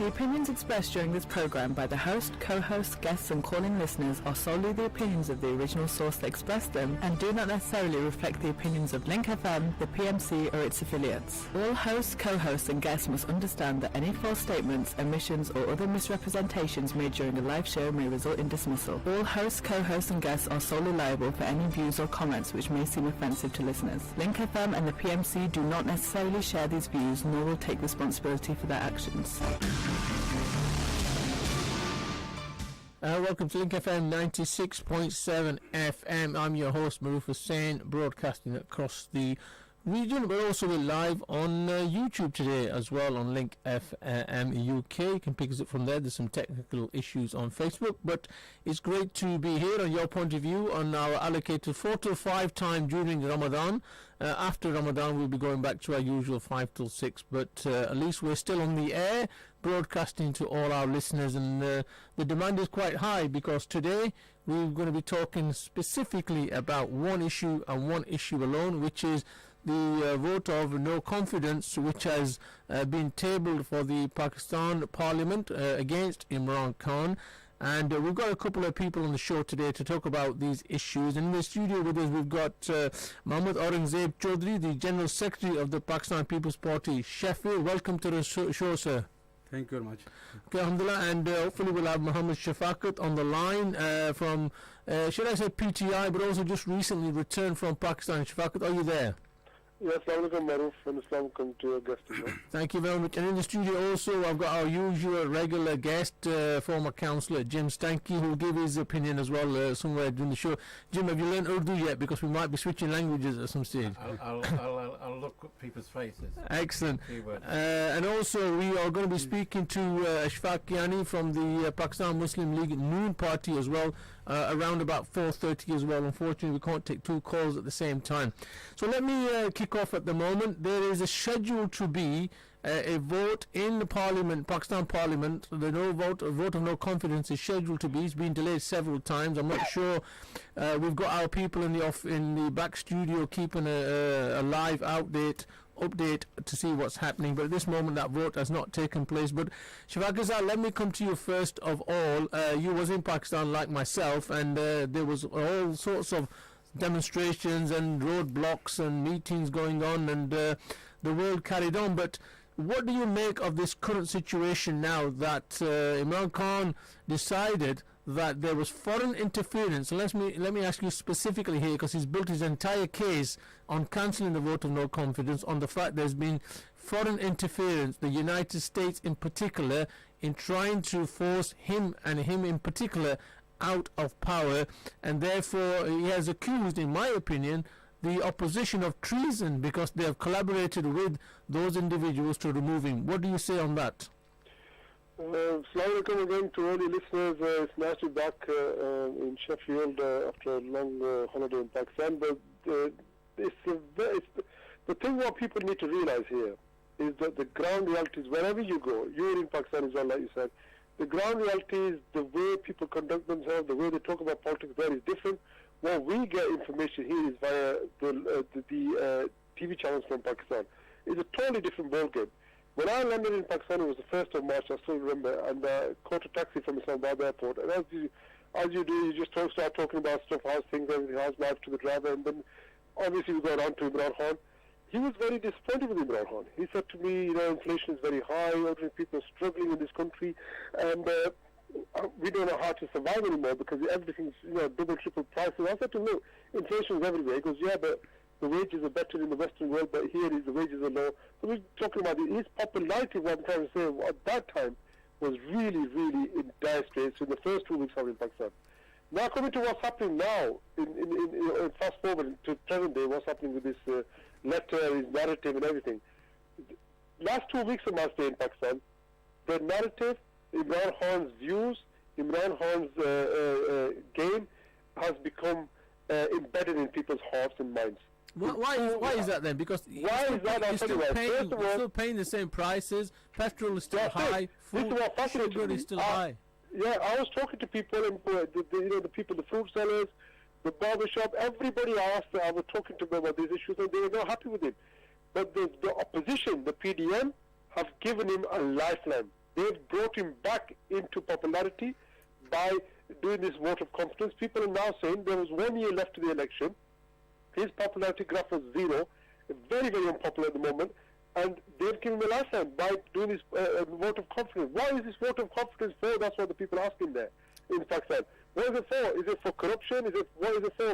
The opinions expressed during this program by the host, co-host, guests and call-in listeners are solely the opinions of the original source that expressed them and do not necessarily reflect the opinions of Link FM, the PMC or its affiliates. All hosts, co-hosts and guests must understand that any false statements, omissions or other misrepresentations made during a live show may result in dismissal. All hosts, co-hosts and guests are solely liable for any views or comments which may seem offensive to listeners. Link FM and the PMC do not necessarily share these views nor will take responsibility for their actions. Welcome to Link FM 96.7 FM. I'm your host Maruf Hussain, broadcasting across the region, but also we're live on YouTube today as well on Link FM UK. You can pick us up from there. There's some technical issues on Facebook, but it's great to be here on your point of view on our allocated 4 to 5 time during Ramadan. After Ramadan we'll be going back to our usual 5 till 6, but at least we're still on the air broadcasting to all our listeners, and the demand is quite high because today we're going to be talking specifically about one issue and one issue alone, which is the vote of no confidence which has been tabled for the Pakistan Parliament against Imran Khan. And we've got a couple of people on the show today to talk about these issues. And in the studio with us we've got Mohammad Aurangzeb Chaudhry, the General Secretary of the Pakistan People's Party, Sheffield. Welcome to the show, sir. Thank you very much. Okay, alhamdulillah, and hopefully we'll have Muhammad Shafaqat on the line from, should I say PTI, but also just recently returned from Pakistan. Shafaqat, are you there? Yes, Assalamualaikum Maruf, and Assalamualaikum to your guest. Thank you very much. And in the studio also I've got our usual regular guest, former councillor Jim Stanky, who will give his opinion as well somewhere during the show. Jim, have you learned Urdu yet? Because we might be switching languages at some stage. I'll look at people's faces. Excellent. And also we are going to be speaking to Ashfaq Kiani from the Pakistan Muslim League Noon Party as well, around about 4:30 as well. Unfortunately we can't take two calls at the same time. So let me kick off at the moment. There is a schedule to be a vote in the Parliament, Pakistan Parliament. The vote of no confidence is scheduled to be. It's been delayed several times. I'm not sure. We've got our people in the back studio keeping a live update to see what's happening, but at this moment that vote has not taken place. But Shafaq, let me come to you first of all. You was in Pakistan like myself, and there was all sorts of demonstrations and roadblocks and meetings going on, and the world carried on. But what do you make of this current situation now that Imran Khan decided that there was foreign interference? Let me ask you specifically here, because he's built his entire case on cancelling the vote of no confidence on the fact there's been foreign interference, the United States in particular, in trying to force him in particular out of power, and therefore he has accused, in my opinion, the opposition of treason because they have collaborated with those individuals to remove him. What do you say on that? Assalamu alaikum again to all the listeners. It's nice to be back in Sheffield after a long holiday in Pakistan. But the thing what people need to realize here is that the ground reality is wherever you go, you're in Pakistan as well, like you said, the ground reality is the way people conduct themselves, the way they talk about politics there is different. What we get information here is via the TV channels from Pakistan. It's a totally different ballgame. When I landed in Pakistan, it was the 1st of March, I still remember, and caught a taxi from Islamabad airport. And as you do, you just start talking about stuff, how's things, everything, how's life to the driver, and then obviously we got on to Imran Khan. He was very disappointed with Imran Khan. He said to me, inflation is very high, ordinary people are struggling in this country, and we don't know how to survive anymore because everything's, double, triple prices. I said to him, look, inflation is everywhere. He goes, yeah, but the wages are better in the Western world, but here the wages are low. So we're talking about his popularity, what I'm trying to say, at that time was really, really in dire straits in the first 2 weeks I was in Pakistan. Now coming to what's happening now, in fast forward to present day, what's happening with this letter, his narrative and everything. Last 2 weeks of my stay in Pakistan, the narrative, Imran Khan's views, Imran Khan's game has become embedded in people's hearts and minds. Why is that then? Because why is that? You're still paying the same prices, petrol is still high, food, sugar is still high. Yeah, I was talking to people, and the people, the fruit sellers, the barber shop, everybody I was talking to them about these issues, and they were not happy with it. But the opposition, the PDM, have given him a lifeline. they've brought him back into popularity by doing this vote of confidence. People are now saying there was 1 year left to the election. His popularity graph was zero, very, very unpopular at the moment, and they've given him a lifeline by doing this vote of confidence. Why is this vote of confidence for? That's what the people are asking there in Pakistan. What is it for? Is it for corruption? What is it for?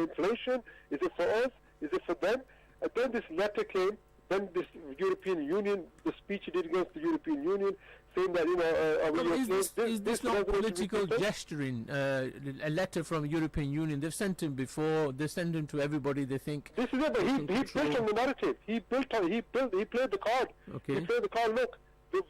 Inflation? Is it for us? Is it for them? And then this letter came, then this European Union, the speech he did against the European Union, saying that, is this not political gesturing? A letter from European Union, they've sent him before, they send him to everybody, they think. This is it, but he built on the narrative. He played the card. Okay. He played the card. Look, in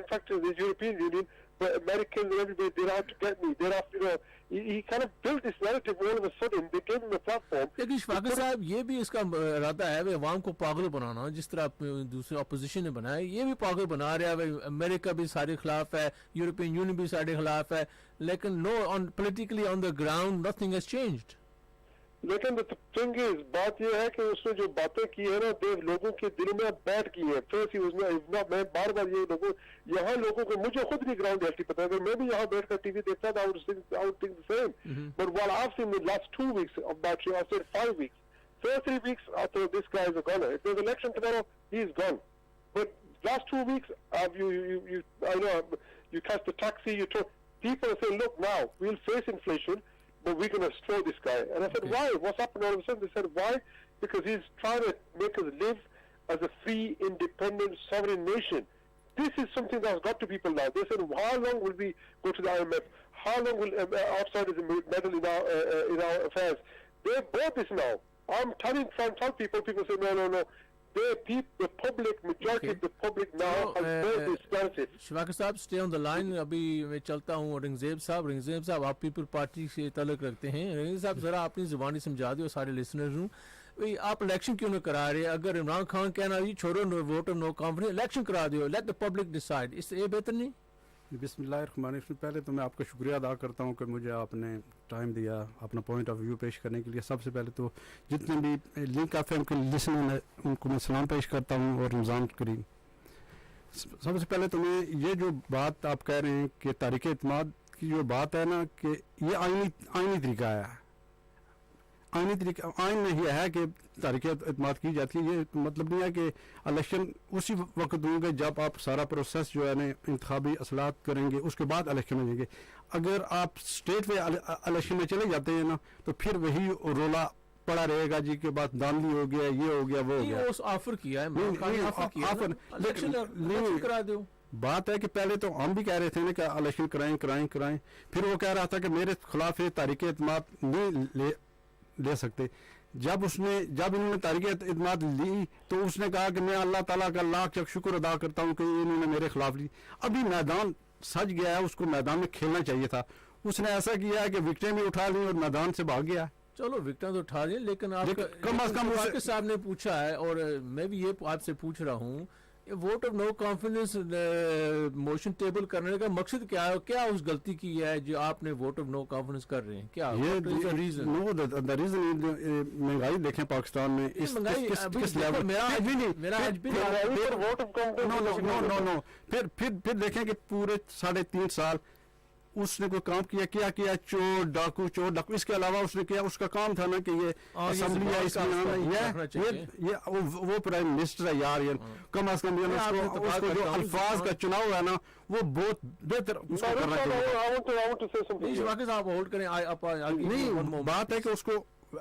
fact, the European Union, but Americans and everybody, they're out to get me. They're after, he kind of built this narrative all of a sudden. They gave him a platform. لیکن شفاقت صاحب یہ بھی اس کا ارادہ ہے عوام کو پاگل بنانا, جس طرح دوسرے اپوزیشن نے بنایا, یہ بھی پاگل بنا رہا ہے. امریکہ بھی سارے خلاف ہے, یورپین یونین بھی سارے خلاف ہے, لیکن politically on the ground nothing has changed. لیکن تھنگ از بات یہ ہے کہ اس نے جو باتیں کی ہیں نا, لوگوں کے دل میں بیٹھ کی ہیں. میں بار بار یہ یہاں لوگوں کو, مجھے خود بھی گراؤنڈ ریئلٹی پتا ہے, میں بھی یہاں بیٹھ کر ٹی وی دیکھتا تھا, I would think the same. But what I've seen in the last 2 weeks, about I said 5 weeks, first 3 weeks, I thought this guy is a goner. If there's an election tomorrow, he's gone. But last 2 weeks, I know you catch the taxi, people are saying, look now, we'll face inflation, but we're going to throw this guy. And I said, why? What's happened all of a sudden? They said, why? Because he's trying to make us live as a free, independent, sovereign nation. This is something that's got to people now. They said, how long will we go to the IMF? How long will outsiders meddle in our affairs? They bought this now. I'm trying to tell people say, no. The public, majority of the public now has bought this narrative. Shafaqat صاحب stay on the line. ابھی میں چلتا ہوں. رنگزیب صاحب آپ people party سے تعلق رکھتے ہیں. رنگزیب صاحب ذرا اپنی زبانی سمجھا دو سارے لسنرز ہوں, آپ الیکشن کیوں نہ کرا رہے؟ اگر عمران خان کہنا جی چھوڑو vote of no confidence, election کرا دیو, لیٹ دا پبلک ڈیسائیڈ. اس سے یہ بہتر نہیں؟ بسم اللہ الرحمن الرحیم. پہلے تو میں آپ کا شکریہ ادا کرتا ہوں کہ مجھے آپ نے ٹائم دیا اپنا پوائنٹ آف ویو پیش کرنے کے لیے. سب سے پہلے تو جتنے بھی لنک آف ایم کے لسنر ہیں ان کو میں سلام پیش کرتا ہوں اور رمضان کریم. سب سے پہلے تو میں یہ جو بات آپ کہہ رہے ہیں کہ تحریک اعتماد کی جو بات ہے نا, کہ یہ آئینی طریقہ ہے. آئین میں یہ ہے کہ تحریک اعتماد کی جاتی ہے. یہ مطلب نہیں ہے کہ الیکشن اسی وقت ہوں گے جب آپ سارا پروسیس جو ہے نا انتخابی اصلاحات کریں گے, اس کے بعد الیکشن ہو جائیں گے. اگر آپ اسٹیٹ پہ الیکشن میں چلے جاتے ہیں نا تو پھر وہی رولا پڑا رہے گا جی کے بعد دھاندلی ہو گیا, یہ ہو گیا, وہ ہو گیا. آفر کیا ہے بات ہے کہ پہلے تو ہم بھی کہہ رہے تھے نا کہ الیکشن کرائیں. پھر وہ کہہ رہا تھا کہ میرے خلاف یہ تحریک اعتماد نہیں لے سکتے. جب انہوں نے تحریک اعتماد لی تو اس نے کہا کہ میں اللہ تعالیٰ کا لاکھ شکر ادا کرتا ہوں کہ انہوں نے میرے خلاف لی. ابھی میدان سج گیا ہے, اس کو میدان میں کھیلنا چاہیے تھا. اس نے ایسا کیا ہے کہ وکٹیں بھی اٹھا لی اور میدان سے بھاگ گیا. چلو وکٹیں تو اٹھا لیں, لیکن کم از کم صاحب نے پوچھا ہے اور میں بھی یہ آپ سے پوچھ رہا ہوں, vote of no confidence motion table کرنے کا مقصد کیا ہے؟ کیا اس غلطی کی ہے جو آپ نے ووٹ آف نو کانفیڈنس کر رہے ہیں؟ کیا ریزن؟ مہنگائی دیکھیں پاکستان میں پھر دیکھیں کہ پورے 3.5 سال اس نے کوئی کام کیا چور ڈاکو. اس کے علاوہ اس نے کیا, اس کا کام تھا نا کہ یہ اسمبلی ہے, اس میں وہ پرائم منسٹر ہے یار. کم از کم اس کو جو الفاظ کا چناؤ ہے نا وہ بہت بہتر اس کو کرنا چاہیے. نہیں, بات ہے کہ اس کو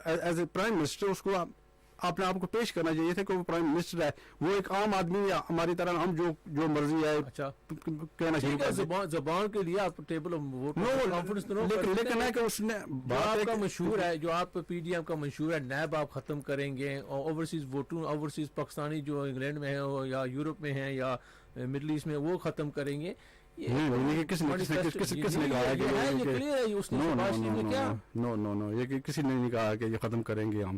ایز اے پرائم منسٹر اس کو اپنے آپ کو پیش کرنا چاہیے تھا کہ وہ پرائم منسٹر ہے, وہ ایک عام آدمی ہے ہماری طرح, ہم جو مرضی ہے کہنا چاہیے. زبان کے لیے آپ ٹیبل لیکن ہے کہ اس نے بات کا مشہور ہے, جو آپ پی ڈی ایم کا مشہور ہے, نیب آپ ختم کریں گے اور اوورسیز پاکستانی جو انگلینڈ میں ہیں یا یورپ میں ہیں یا مڈل ایسٹ میں وہ ختم کریں گے. کس نے کہا یہ کسی نے نہیں کہا کہ یہ ختم کریں گے ہم.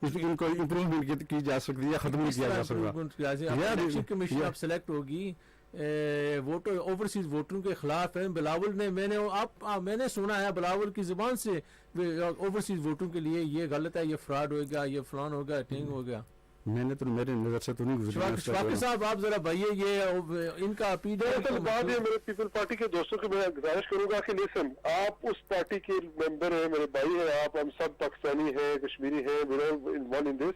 ان کو امپروومنٹ کی جا سکتی ہے, ختم نہیں کیا جا سکتا. الیکشن کمیشن اب سلیکٹ ہوگی اوورسیز ووٹروں کے خلاف ہیں. بلاول نے میں نے سنا ہے بلاول کی زبان سے اوورسیز ووٹروں کے لیے یہ غلط ہے, یہ فراڈ ہو گیا, یہ فلان ہو گیا, ٹنگ ہو گیا. मैंने तो मेरे नजर से तो नहीं गुजरी शफाकी साहब आप जरा भैया ये इनका दरअसल बात ये मेरे पीपल पार्टी के दोस्तों को मैं गुजारिश करूंगा कि लिसन, आप उस पार्टी के मेंबर हैं, मेरे भाई हैं आप, हम सब पाकिस्तानी हैं, कश्मीरी हैं, वन इन दिस,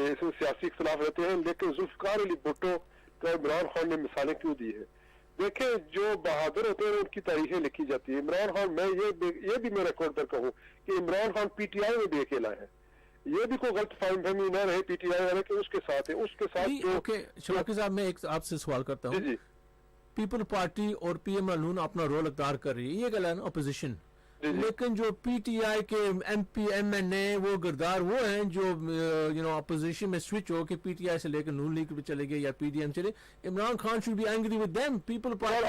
इसमें सियासी इख्तलाफ रहते हैं, लेकिन जुल्फकार अली भुट्टो का इमरान खान ने मिसालें क्यों दी है? देखें, जो बहादुर होते हैं उनकी तारीखें लिखी जाती है। इमरान खान, मैं ये भी मैं रिकॉर्ड पर कहूँ कि इमरान खान पीटीआई में भी अकेला है, ये भी कोई गलत फहमी न रहे पीटीआई वाले कि उसके साथ है, उसके साथ ओके शफाकी साहब मैं एक आपसे सवाल करता हूँ, पीपल पार्टी और पीएम नून अपना रोल अख्तियार कर रही है, ये गल है ना अपोजिशन, लेकिन जो पीटीआई के एमपी एमएनए वो गिरदार वो हैं जो यू नो अपोजिशन में स्विच हो के पीटीआई से लेकर नून लीग पे चले गए या पीडीएम चले, Imran Khan should be angry with them, people party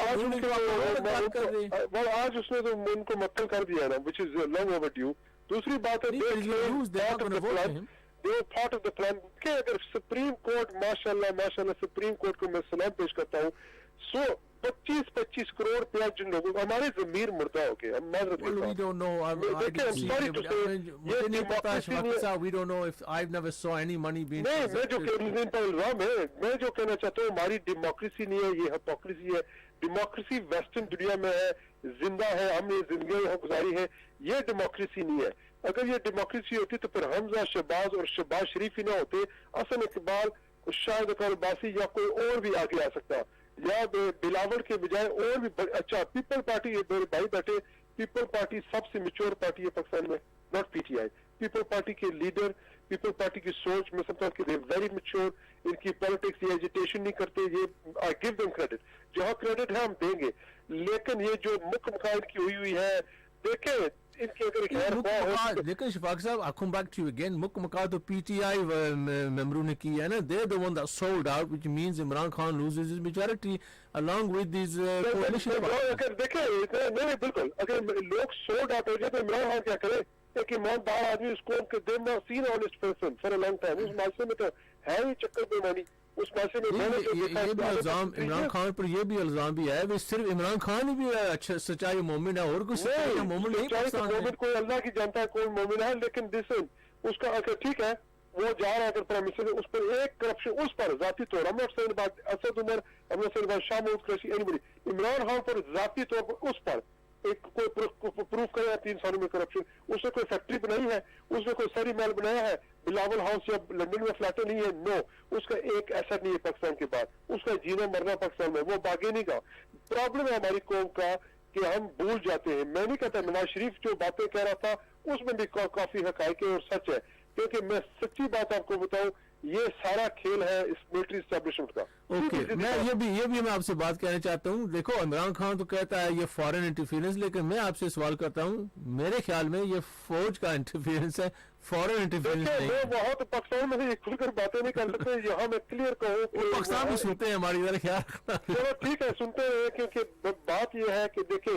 आज उसने तो उनको मक्कल कर दिया ना, व्हिच इज लॉन्ग ओवरड्यू। दूसरी बात है पार्ट ऑफ द प्लान कि अगर सुप्रीम कोर्ट माशाल्लाह सुप्रीम कोर्ट को मैं सलाम पेश करता हूँ, 25 करोड़ रुपया जिन लोगों को हमारे जमीर मुर्दा हो गए, हम मैं जो कहना चाहता हूँ हमारी डेमोक्रेसी नहीं है, ये हिपोक्रेसी है। डेमोक्रेसी वेस्टर्न दुनिया में है, जिंदा है, हमने जिंदगी गुजारी है, ये डेमोक्रेसी नहीं है। अगर ये डेमोक्रेसी होती तो फिर हमजा शहबाज और शहबाज शरीफ ही ना होते, हसन इकबाल, शाहिद अकबर बासी या कोई और भी आगे आ सकता, या बिलावल के बजाय और भी अच्छा। पीपल पार्टी, मेरे भाई बैठे, पीपल पार्टी सबसे मैच्योर पार्टी है पाकिस्तान में, नॉट पीटीआई। पीपल पार्टी के लीडर, पीपल पार्टी की सोच में समझता हूँ कि वेरी मैच्योर, इनकी पॉलिटिक्स ये एजिटेशन नहीं करते, ये आई गिव देम क्रेडिट, जहाँ क्रेडिट है हम देंगे। लेकिन ये जो मुख्य मकान की हुई है, देखें इनके अगर लेकिन शफाक साहब I come back to you again, मुख्य मकान तो पीटीआई मेंबरों ने की है ना, they the one that sold out, which means Imran Khan loses his majority along with this coalition. अगर देखें नहीं बिल्कुल, अगर लोग सोल्ड आउट हो जाए तो इमरान खान क्या करे? एक ईमानदार आदमी, उसको they not seen honest person for a long time, उस माशरे में तो है ही चक्कर बेमानी, उस माशरे में मैंने जो देखा ये भी इल्जाम इमरान खान पर, ये भी इल्जाम भी है, सिर्फ इमरान खान ही भी अच्छा सच्चाई मोमिन है, और कोई सच्चाई मोमिन नहीं मोमिन कोई अल्लाह की जानता है कौन मोमिन है, लेकिन दिस उसका अगर ठीक है वो जा रहा है अगर प्रेमिसेस उस पर एक करप्शन, उस पर जाती तौर, हम not saying about Asad Umar, हम not saying about Shah Mahmood Qureshi, anybody, Imran Khan पर जाती तौर पर उस पर एक कोई प्रूफ करे 3 सालों में करप्शन, उसने कोई फैक्ट्री बनाई है, उसने कोई सरी महल बनाया है, बिलावल हाउस या लंदन में फ्लैट नहीं है, नो, उसका एक एसेट नहीं है पाकिस्तान के बाद, उसका जीना मरना पाकिस्तान में, वो बागे नहीं का। प्रॉब्लम है हमारी कौम का कि हम भूल जाते हैं। मैं नहीं कहता, नवाज शरीफ जो बातें कह रहा था उसमें भी काफी हकायक और सच है, क्योंकि मैं सच्ची बात आपको बताऊं, ये सारा खेल है इस मिलिट्री एस्टेब्लिशमेंट का। ओके, मैं ये भी मैं आपसे बात कहना चाहता हूँ। देखो इमरान खान तो कहता है ये फॉरेन इंटरफेरेंस, लेकिन मैं आपसे सवाल करता हूँ, मेरे ख्याल में ये फौज का इंटरफेरेंस है, फॉरेन इंटरफेरेंस नहीं। मैं बहुत पाकिस्तान में से खुलकर बातें नहीं कर सकते, यहाँ मैं क्लियर कहूँ पाकिस्तान में सुनते हैं, हमारी तरह ख्याल चलो ठीक है, सुनते हैं, क्योंकि बात यह है कि देखे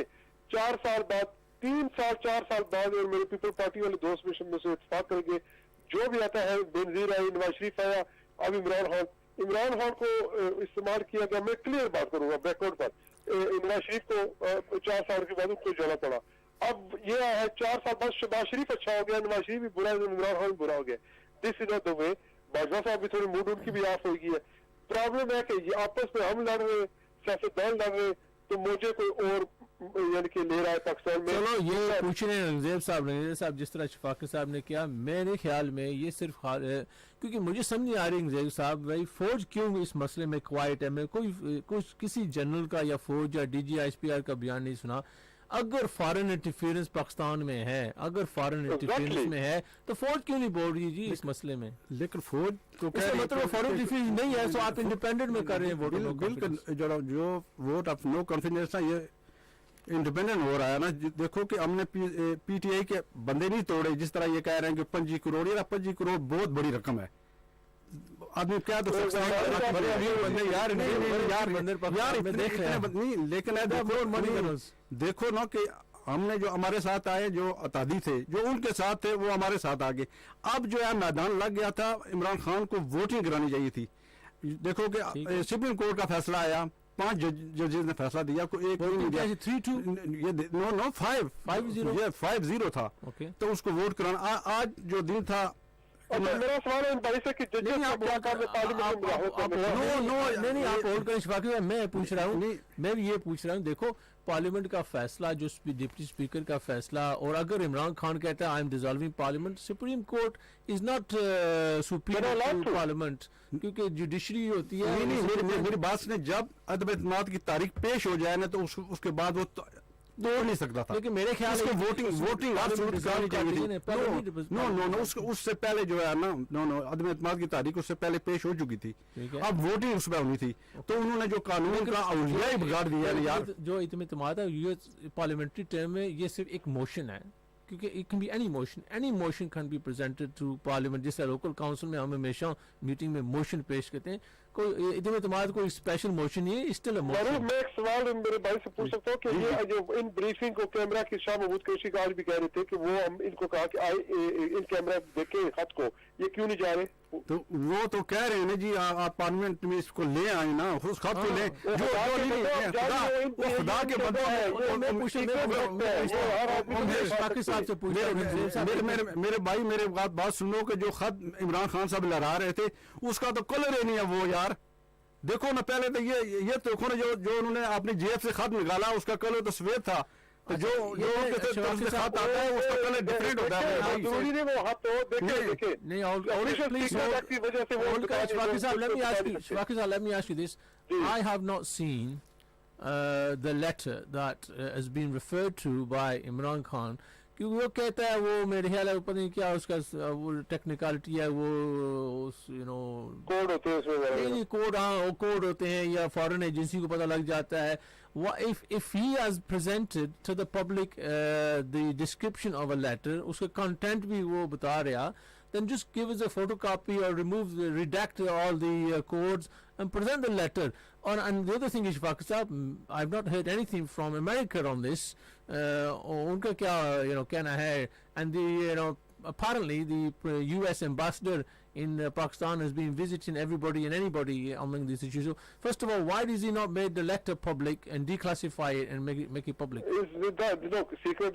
4 साल बाद, 3 साल 4 साल बाद, और मेरे पीपल पार्टी वाले दोस्त में से इत्तेफाक करेंगे, जो भी आता है, बेनजीर आई, नवाज शरीफ आया, अब इमरान खान को इस्तेमाल किया गया। मैं क्लियर बात करूंगा बैकवर्ड पर, नवाज शरीफ को 4 साल के बाद उनको जाना पड़ा। अब ये है 4 साल बाद शहबाज शरीफ अच्छा हो गया, नवाज शरीफ भी बुरा है, इमरान खान भी बुरा हो गया। This is not the way. Bajwa साहब भी थोड़ी मूड उनकी भी ऑफ हो गई है। प्रॉब्लम है कि ये आपस में हम लड़ रहे, सियासतदान लड़ रहे, तो मुझे कोई और यानी कि ले रहा है पाकिस्तान में। चलो ये पूछ रहे हैं रंगजेब साहब, जिस तरह शफाकी साहब ने किया, मेरे ख्याल में ये सिर्फ क्योंकि मुझे समझ नहीं आ रही रंगजेब साहब, भाई फौज क्यों इस मसले में क्वाइट है? मैं कुछ किसी जनरल का या फौज या DGISPR का बयान नहीं सुना। अगर फॉरेन इंटरफेरेंस पाकिस्तान में है, अगर फॉरेन इंटरफेरेंस में है, तो फौज क्यों नहीं बोल रही जी इस मसले में? लेकिन फौज तो मतलब फॉरेन इंटरफेरेंस नहीं है, तो आप इंडिपेंडेंट में कर रहे हैं वोट। बिल्कुल, जो वोट ऑफ नो कॉन्फिडेंस है, ये इंडिपेंडेंट हो रहा है ना। देखो कि हमने पीटीआई के बंदे नहीं तोड़े, जिस तरह ये कह रहे हैं कि 25 करोड़, या 25 करोड़ बहुत बड़ी रकम है। आदमी क्या तो सकता है यार, लेकिन देखो ना कि हमने जो हमारे साथ आए, जो अतादी थे, जो उनके साथ थे, वो हमारे साथ आ गए। अब जो है मैदान लग गया था, इमरान खान को वोटिंग करानी चाहिए थी। देखो कि सुप्रीम कोर्ट का फैसला आया, 5 जजेस ने फैसला दिया, को एक नो 5-0 था, तो उसको वोट कराना। आज जो दिन था अच्छा मेरा सवाल है इन भाई से कि जजेस नहीं का आप क्या काम है पार्लियामेंट में मुदाखलत करने का? नहीं आप होल्ड करें शफाक साहब, मैं पूछ रहा हूँ, मैं भी ये पूछ रहा हूँ, देखो पार्लियामेंट का फैसला जो डिप्टी स्पीकर का फैसला, और अगर इमरान खान कहता है I am dissolving parliament, supreme court is not superior to parliament, क्योंकि जुडिशरी होती है। नहीं मेरी बात सुने, जब अदम एतमाद की तारीख पेश हो जाए ना तो उसके बाद वो तोड़ नहीं सकता था, लेकिन मेरे ख्याल उसके वोटिंग नो उससे पहले जो है ना अदम एतमाद की तारीख उससे पहले पेश हो चुकी थी, अब वोटिंग उस पर होनी थी, तो उन्होंने जो कानून का अवलिया ही बिगाड़ दिया यार। जो इत्मीमाद है ये पार्लियामेंट्री टर्म में ये सिर्फ एक मोशन है, क्योंकि it can be any motion can be presented to parliament. जैसे लोकल काउंसिल में हम हमेशा मीटिंग में मोशन पेश करते हैं, कोई इत्मीमाद कोई स्पेशल मोशन नहीं है, स्टिल अ मोशन। मैं एक सवाल मेरे भाई से पूछ सकता हूँ कि ये जो इन ब्रीफिंग को कैमरा की शाह महमूद कुरैशी का आज भी कह रहे थे कि वो हम इनको कहा कि इन कैमरा देखे खत को, ये क्यों नहीं जा रहे? तो वो तो कह रहे हैं ना जी आप पार्लियामेंट में इसको ले आए ना, उस खत को ले जो खुदा के बंदे मेरे भाई मेरे बात सुनो कि जो खत इमरान खान साहब लहरा रहे थे उसका तो कलर ही नहीं है वो यार। देखो ना पहले तो ये तो देखो ना जो उन्होंने अपनी जेब से खत निकाला उसका कलर तो सफेद था, तो जो खत आता है उसका कलर डिफरेंट होता है। जरूरी नहीं वो हाथ तो देखे नहीं की वजह से वो let me ask you this. I have not seen the letter that has been referred to by Imran Khan, क्योंकि वो कहता है वो मेरे ख्याल है पता नहीं क्या उसका वो टेक्निकलिटी है, वो कोड होते हैं उसमें, नहीं कोड, हाँ वो कोड होते हैं या फॉरेन एजेंसी को पता लग जाता है। if he has presented to the public the description of a letter, उसका content भी वो बता रहा, then just give us a photocopy or redact all the codes and present the letter. And the other thing is, I've not heard anything from America on this. उनका क्या कहना है, and the apparently the US ambassador in Pakistan has been visiting everybody and anybody among these issues. So first of all, why does he not make the letter public and declassify it and make it public? Look, secret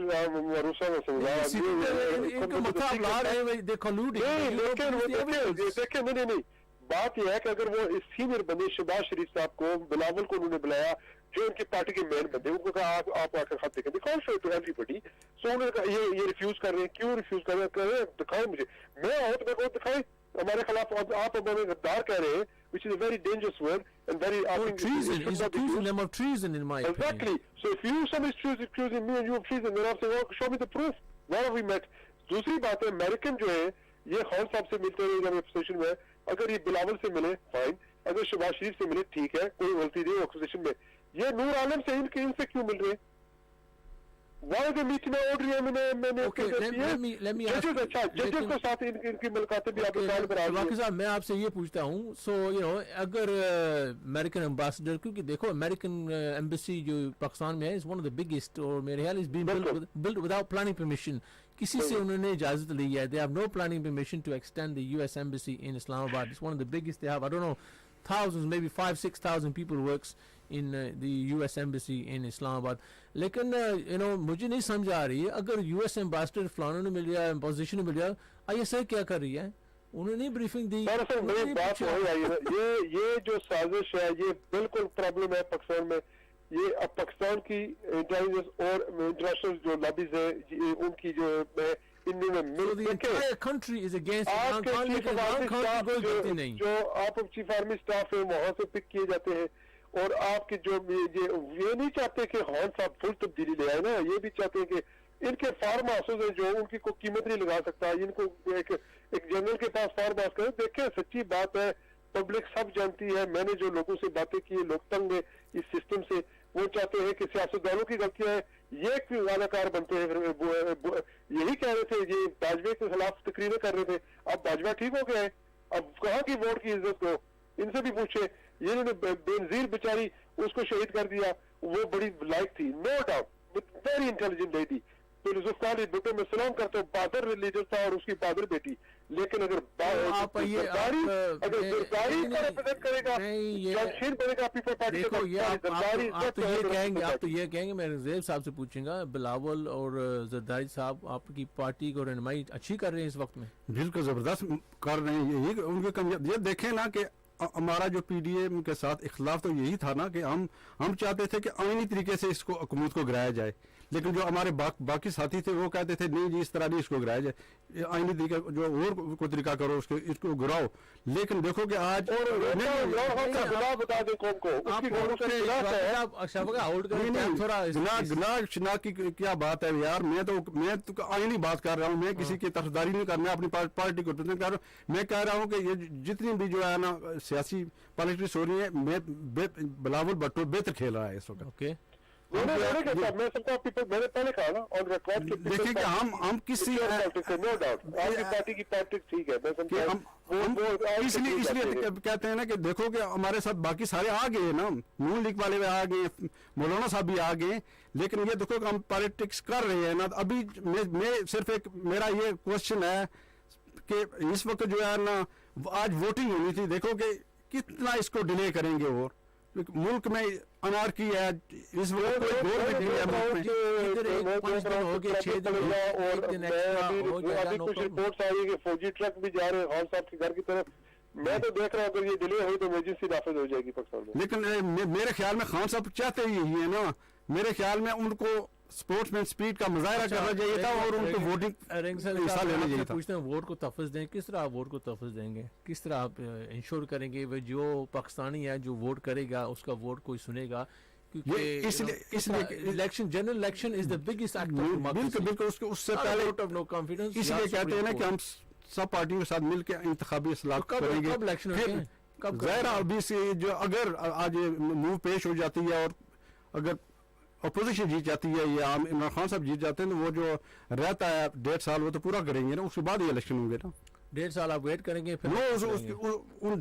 they're colluding. नहीं बात यह है कि अगर वो senior बंदे शहबाज शरीफ साहब को बिलावल को उन्होंने बुलाया जो उनकी पार्टी के मेन बंदे, उनको कहा आप आकर खत देखें, दिखाओ शो टू एवरीबॉडी। सो उन्होंने कहा ये रिफ्यूज कर रहे हैं, क्यों रिफ्यूज कर रहे हैं, दिखाओ मुझे, मैं आऊँ तो मैं को दिखाएं हमारे खिलाफ आप हमें गद्दार कह रहे हैं, which is a very dangerous word and very treason. He's accusing them of treason in my opinion. Exactly. So if you somebody is accusing me and you of treason, then I'm saying, oh, show me the proof. Where have we met? दूसरी बात है American जो है ये खान साहब से मिलते रहे जब अपोजिशन में, अगर ये बिलावल से मिले फाइन, अगर शहबाज शरीफ से मिले ठीक है, कोई गलती नहीं अपोजिशन में, ये नूर आलम से इनसे क्यों मिल रहे हैं? Why are they meeting मैंने let me ask जजेस के साथ इनकी मुलाकातें भी आपके साथ बराबर। साहब मैं आपसे ये पूछता हूँ, अगर अमेरिकन एम्बेसडर, क्योंकि देखो अमेरिकन एम्बेसी जो पाकिस्तान में है is one of the biggest, और मेरे ख्याल is being built without planning permission, किसी से उन्होंने इजाजत ली है, they have no planning permission to extend the US embassy in Islamabad. It's one of the biggest they have. I don't know, thousands, maybe 5,000-6,000 people works in the US embassy in Islamabad. लेकिन मुझे नहीं समझ आ रही है, अगर US ambassador फलानों ने मिल गया, position ने मिल गया, ISI क्या कर रही है? उन्होंने नहीं ब्रीफिंग दी। दरअसल मेरी बात हो रही है, ये जो साजिश है ये बिल्कुल प्रॉब्लम है पाकिस्तान में। ये अब पाकिस्तान की इंटेलिजेंस और इंटरनेशनल जो लॉबीज है उनकी जो country is against जो आप चीफ आर्मी स्टाफ है वहां से पिक किए जाते हैं, और आपके जो ये नहीं चाहते कि खान साहब फुल तब्दीली ले आए ना, ये भी चाहते हैं कि इनके फार्म हाउसेज है जो उनकी कोई कीमत नहीं लगा सकता, इनको एक जनरल के पास फार्म हाउस करें। देखें सच्ची बात है, पब्लिक सब जानती है, मैंने जो लोगों से बातें की, लोग तंग है इस सिस्टम से, वो चाहते हैं कि सियासतदानों की गलतियां है, ये अदाकार बनते हैं, यही कह रहे थे, ये बाजवा के खिलाफ तकरीरें कर रहे थे, अब बाजवा ठीक हो गया है, अब कहाँ की वोट की इज्जत को इनसे भी पूछे। ये इन्होंने बेनजीर बेचारी उसको शहीद कर दिया, वो बड़ी लाइक थी, no doubt, very intelligent lady, तो जुल्फ़िकार भुट्टो में सलाम करता हूँ, बहादुर लीडर था और उसकी बहादुर बेटी, लेकिन अगर आप ये अगर जरदारी को रिप्रेजेंट करेगा जमशेद बनेगा पीपल पार्टी देखो ये आप तो ये कहेंगे मैं ज़ेब साहब से पूछूंगा, बिलावल और जरदारी साहब आपकी पार्टी को रहनुमाई अच्छी कर रहे हैं इस वक्त में? बिल्कुल ज़बरदस्त कर रहे हैं। यही उनके कम ये देखें ना कि हमारा जो पीडीएम के साथ इख्लाफ तो यही था ना कि हम चाहते थे कि आईनी तरीके से इसको हुकूमत को गिराया जाए, लेकिन जो हमारे बाकी साथी थे वो कहते थे नहीं जी इस तरह नहीं इसको गिराया जाए, आईनी तरीका जो और कोई तरीका करो इसको गिराओ। लेकिन देखो कि आज बता दें कौन को गनाह की क्या बात है यार, मैं तो आईनी बात कर रहा हूँ, मैं किसी की तरफदारी नहीं कर रहा, अपनी पार्टी को रिप्रेजेंट कर रहा हूँ। मैं कह रहा हूँ कि ये जितनी भी जो है ना सियासी पॉलिटिक्स हो रही है, बिलावल भुट्टो बेहतर खेल रहा है इस वक्त। ओके मैं सबका मैंने पहले कहा ना ऑन रिकॉर्ड देखिए कि हम किसी नो डाउट आपकी पार्टी की पॉलिटिक्स ठीक है, इसलिए कहते हैं ना कि देखो कि हमारे साथ बाकी सारे आ गए ना, नून लीग वाले आ गए, मौलाना साहब भी आ गए, लेकिन ये देखो कि हम पॉलिटिक्स कर रहे हैं ना। अभी मैं सिर्फ एक मेरा ये क्वेश्चन है कि इस वक्त जो है ना आज वोटिंग होनी थी, देखो कि कितना इसको डिले करेंगे और मुल्क में अनारकी है इस वक्त, कोई गवर्नमेंट नहीं है मुल्क में। अभी कुछ रिपोर्ट्स आई है कि फौजी ट्रक भी जा रहे हैं खान साहब के घर की तरफ। मैं तो देख रहा हूँ अगर ये डिले हुई तो इमरजेंसी नाफिज हो जाएगी पाकिस्तान में। लेकिन मेरे ख्याल में खान साहब चाहते ही यही है ना, मेरे ख्याल में उनको स्पोर्ट्समैन स्पीड का मुजाहरा करना चाहिए था और उनको वोटिंग हिस्सा लेना चाहिए था। पूछते हैं वोट को तहफ़्फ़ुज़ दें, किस तरह आप वोट को तहफ़्फ़ुज़ देंगे, किस तरह आप इंश्योर करेंगे वो जो पाकिस्तानी है जो वोट करेगा उसका वोट कोई सुनेगा, क्योंकि इसलिए election general election is the biggest act of democracy. बिल्कुल उससे पहले वोट ऑफ नो कॉन्फिडेंस, इसलिए कहते हैं ना कि हम सब पार्टियों के साथ मिलकर इंतखाबी इस्लाह करेंगे। कब इलेक्शन होते हैं, कब ज़ाहिर अभी से जो अगर आज मूव पेश हो जाती है और अगर अपोजिशन जीत जाती है या इमरान खान साहब जीत जाते हैं तो वो जो रहता है 1.5 साल वो तो पूरा करेंगे ना, उसके बाद ही इलेक्शन होंगे ना। 1.5 साल आप वेट करेंगे फिर उन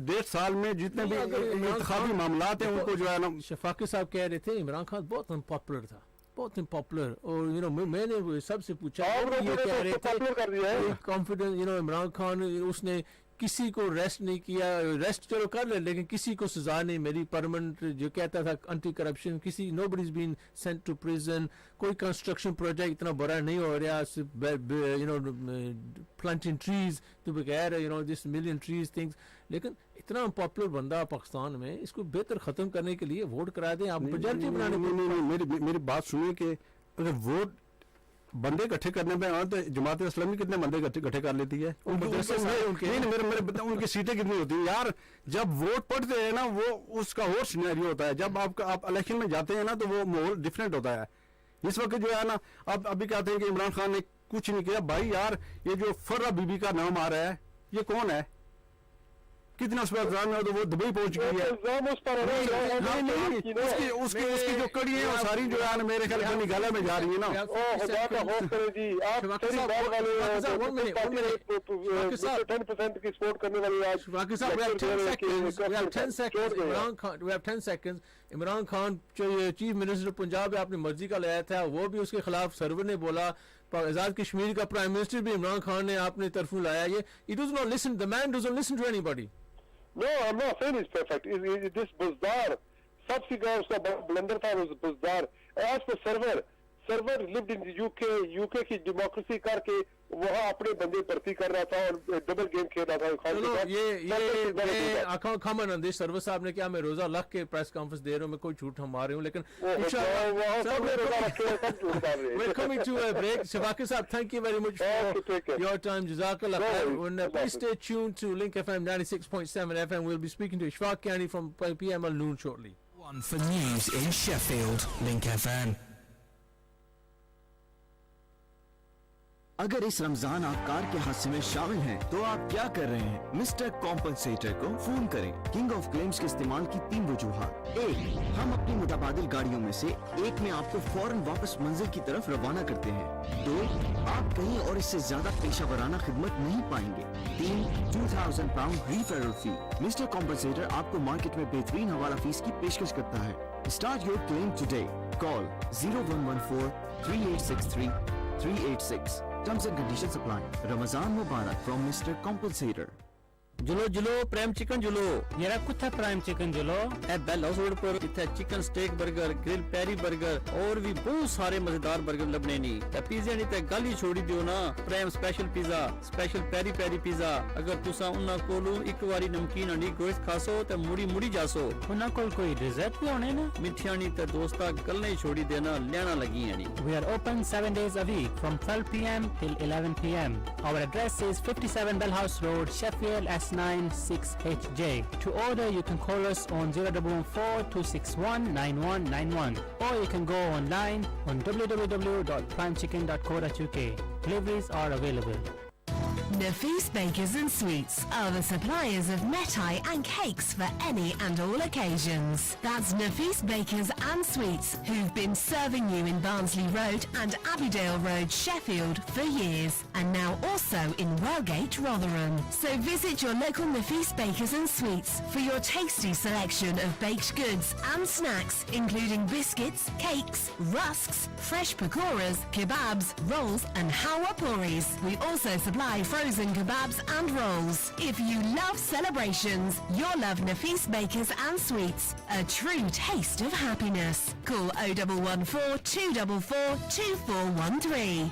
1.5 साल में जितने भी इंतखाबी मामलात हैं उनको जो है ना। शफाकी साहब कह रहे थे इमरान खान बहुत अनपॉपुलर था, बहुत अनपॉपुलर, और मैंने सबसे पूछा ये कह रहे थे कॉन्फिडेंस इमरान खान उसने किसी को रेस्ट नहीं किया, रेस्ट चलो कर ले लेकिन किसी को सजा नहीं मिली परमानेंट, जो कहता था एंटी करप्शन, किसी nobody is been sent to prison, कोई कंस्ट्रक्शन प्रोजेक्ट इतना बड़ा नहीं हो रहा, प्लांटिंग ट्रीज तो बगैर दिस मिलियन ट्रीज थिंग्स। लेकिन इतना पॉपुलर बंदा पाकिस्तान में, इसको बेहतर खत्म करने के लिए वोट करा दें आप, मेजॉरिटी बनाने। मेरी बात सुनिए कि अगर वोट बंदे इकट्ठे करने में आए तो जमात इस्लामी कितने बंदे इकट्ठे कर लेती है, उनकी सीटें कितनी होती है यार। जब वोट पड़ते हैं ना वो उसका और सिनेरियो होता है, जब आप इलेक्शन में जाते हैं ना तो वो माहौल डिफरेंट होता है। इस वक्त जो है ना अब अभी कहते हैं कि इमरान खान ने कुछ नहीं किया, भाई यार ये जो फर्रा बीबी का नाम आ रहा है ये कौन है, कितना उस पर इल्जाम है, तो वो दुबई पहुंच गई है। उसकी जो कड़ी है वो सारी जो है मेरे ख्याल में निकाला में जा रही है ना। इमरान खान जो चीफ मिनिस्टर पंजाब है अपनी मर्जी का लाया था, वो भी उसके खिलाफ सर्वर ने बोला, आजाद कश्मीर का प्राइम मिनिस्टर भी इमरान खान ने अपने तरफों लाया। ये he does not listen, the man doesn't listen to anybody. No, I'm not saying it's perfect. This Buzdar, सबसे का उसका ब्लंडर था, was Buzdar. As for server lived in the UK की डेमोक्रेसी करके वहाँ अपने बंदे भर्ती कर रहा था और डबल गेम खेल रहा था। चलो ये आखा खामन अंदेश सर्वर साहब ने क्या, मैं रोजा लग के प्रेस कॉन्फ्रेंस दे रहा हूँ, मैं कोई झूठ हम मार रही हूँ, लेकिन we're coming to a break. Shafaqi साहब, thank you very much for your time. Jazakallah khair. Please stay tuned to Link FM 96.7 FM. We'll be speaking to Ishfaq Kiani from PML Noon shortly. One for news in Sheffield, Link FM. अगर इस रमजान आप car के हादसे में शामिल हैं तो आप क्या कर रहे हैं? मिस्टर कॉम्पनसेटर को फोन करें। किंग ऑफ क्लेम्स के इस्तेमाल की 3 वजूहात। 1, हम अपनी मुतबादिल गाड़ियों में से एक में आपको फौरन वापस मंजिल की तरफ रवाना करते हैं। 2, आप कहीं और इससे ज्यादा पेशा वराना खिदमत नहीं पाएंगे। 3, 2000 पाउंड रीफेरल फी। मिस्टर कॉम्पनसेटर आपको मार्केट में बेहतरीन हवाला फीस की पेशकश करता है। Start your claim today. Call 0114 3863 386 Terms and conditions apply. Ramazan Mubarak from Mr. Compensator. जुलो जुलो प्रेम चिकन जुलो येरा कुत्था प्राइम चिकन जुलो ए बेल हाउस रोड पर इथे chicken steak burger grill peri burger और भी बहुत सारे मजेदार बर्गर लबने नी ते पिज़्ज़ा नी ते गल ही छोड़ी दियो ना Prem special pizza special peri peri pizza अगर तुसा उन्ना कोलो एक बारी नमकीन अंडी गोश्त खासो ते मुड़ी मुड़ी जासो उन्ना कोल कोई डेजर्ट भी होने ना मिठिया नी ते दोस्ता गल्ले ही छोड़ी देना लेना लगी यानी We are open 7 days a week from 12 p.m. till 11 p.m. Our address is 57 Bellhouse Road, Sheffield S96HJ. To order, you can call us on 0114-261-9191 or you can go online on www.primechicken.co.uk. Deliveries are available. Nafis Bakers and Sweets are the suppliers of methai and cakes for any and all occasions. That's Nafis Bakers and Sweets, who've been serving you in Barnsley Road and Abbeydale Road, Sheffield for years, and now also in Wellgate, Rotherham. So visit your local Nafis Bakers and Sweets for your tasty selection of baked goods and snacks, including biscuits, cakes, rusks, fresh pakoras, kebabs, rolls and hawa puris. We also supply frozen kebabs and rolls. If you love celebrations, you'll love Nafis Bakers and Sweets, a true taste of happiness. Call 0114 244 2413.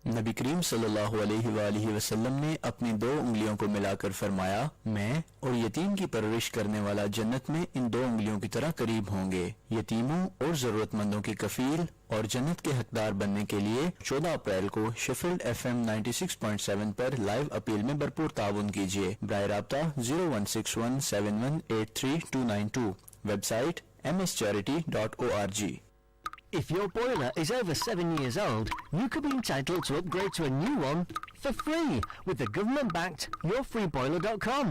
नबी करीम सल्लल्लाहु अलैहि वसल्लम ने अपनी दो उंगलियों को मिलाकर फरमाया, मैं और यतीम की परवरिश करने वाला जन्नत में इन दो उंगलियों की तरह करीब होंगे। यतीमों और जरूरतमंदों की कफील और जन्नत के हकदार बनने के लिए 14 अप्रैल को शेफील्ड FM 96.7 पर लाइव अपील में भरपूर ताउन कीजिए। बराए राब्ता 01617183292। Website mscharity.org। If your boiler is over 7 years old, you could be entitled to upgrade to a new one for free with the government-backed YourFreeBoiler.com.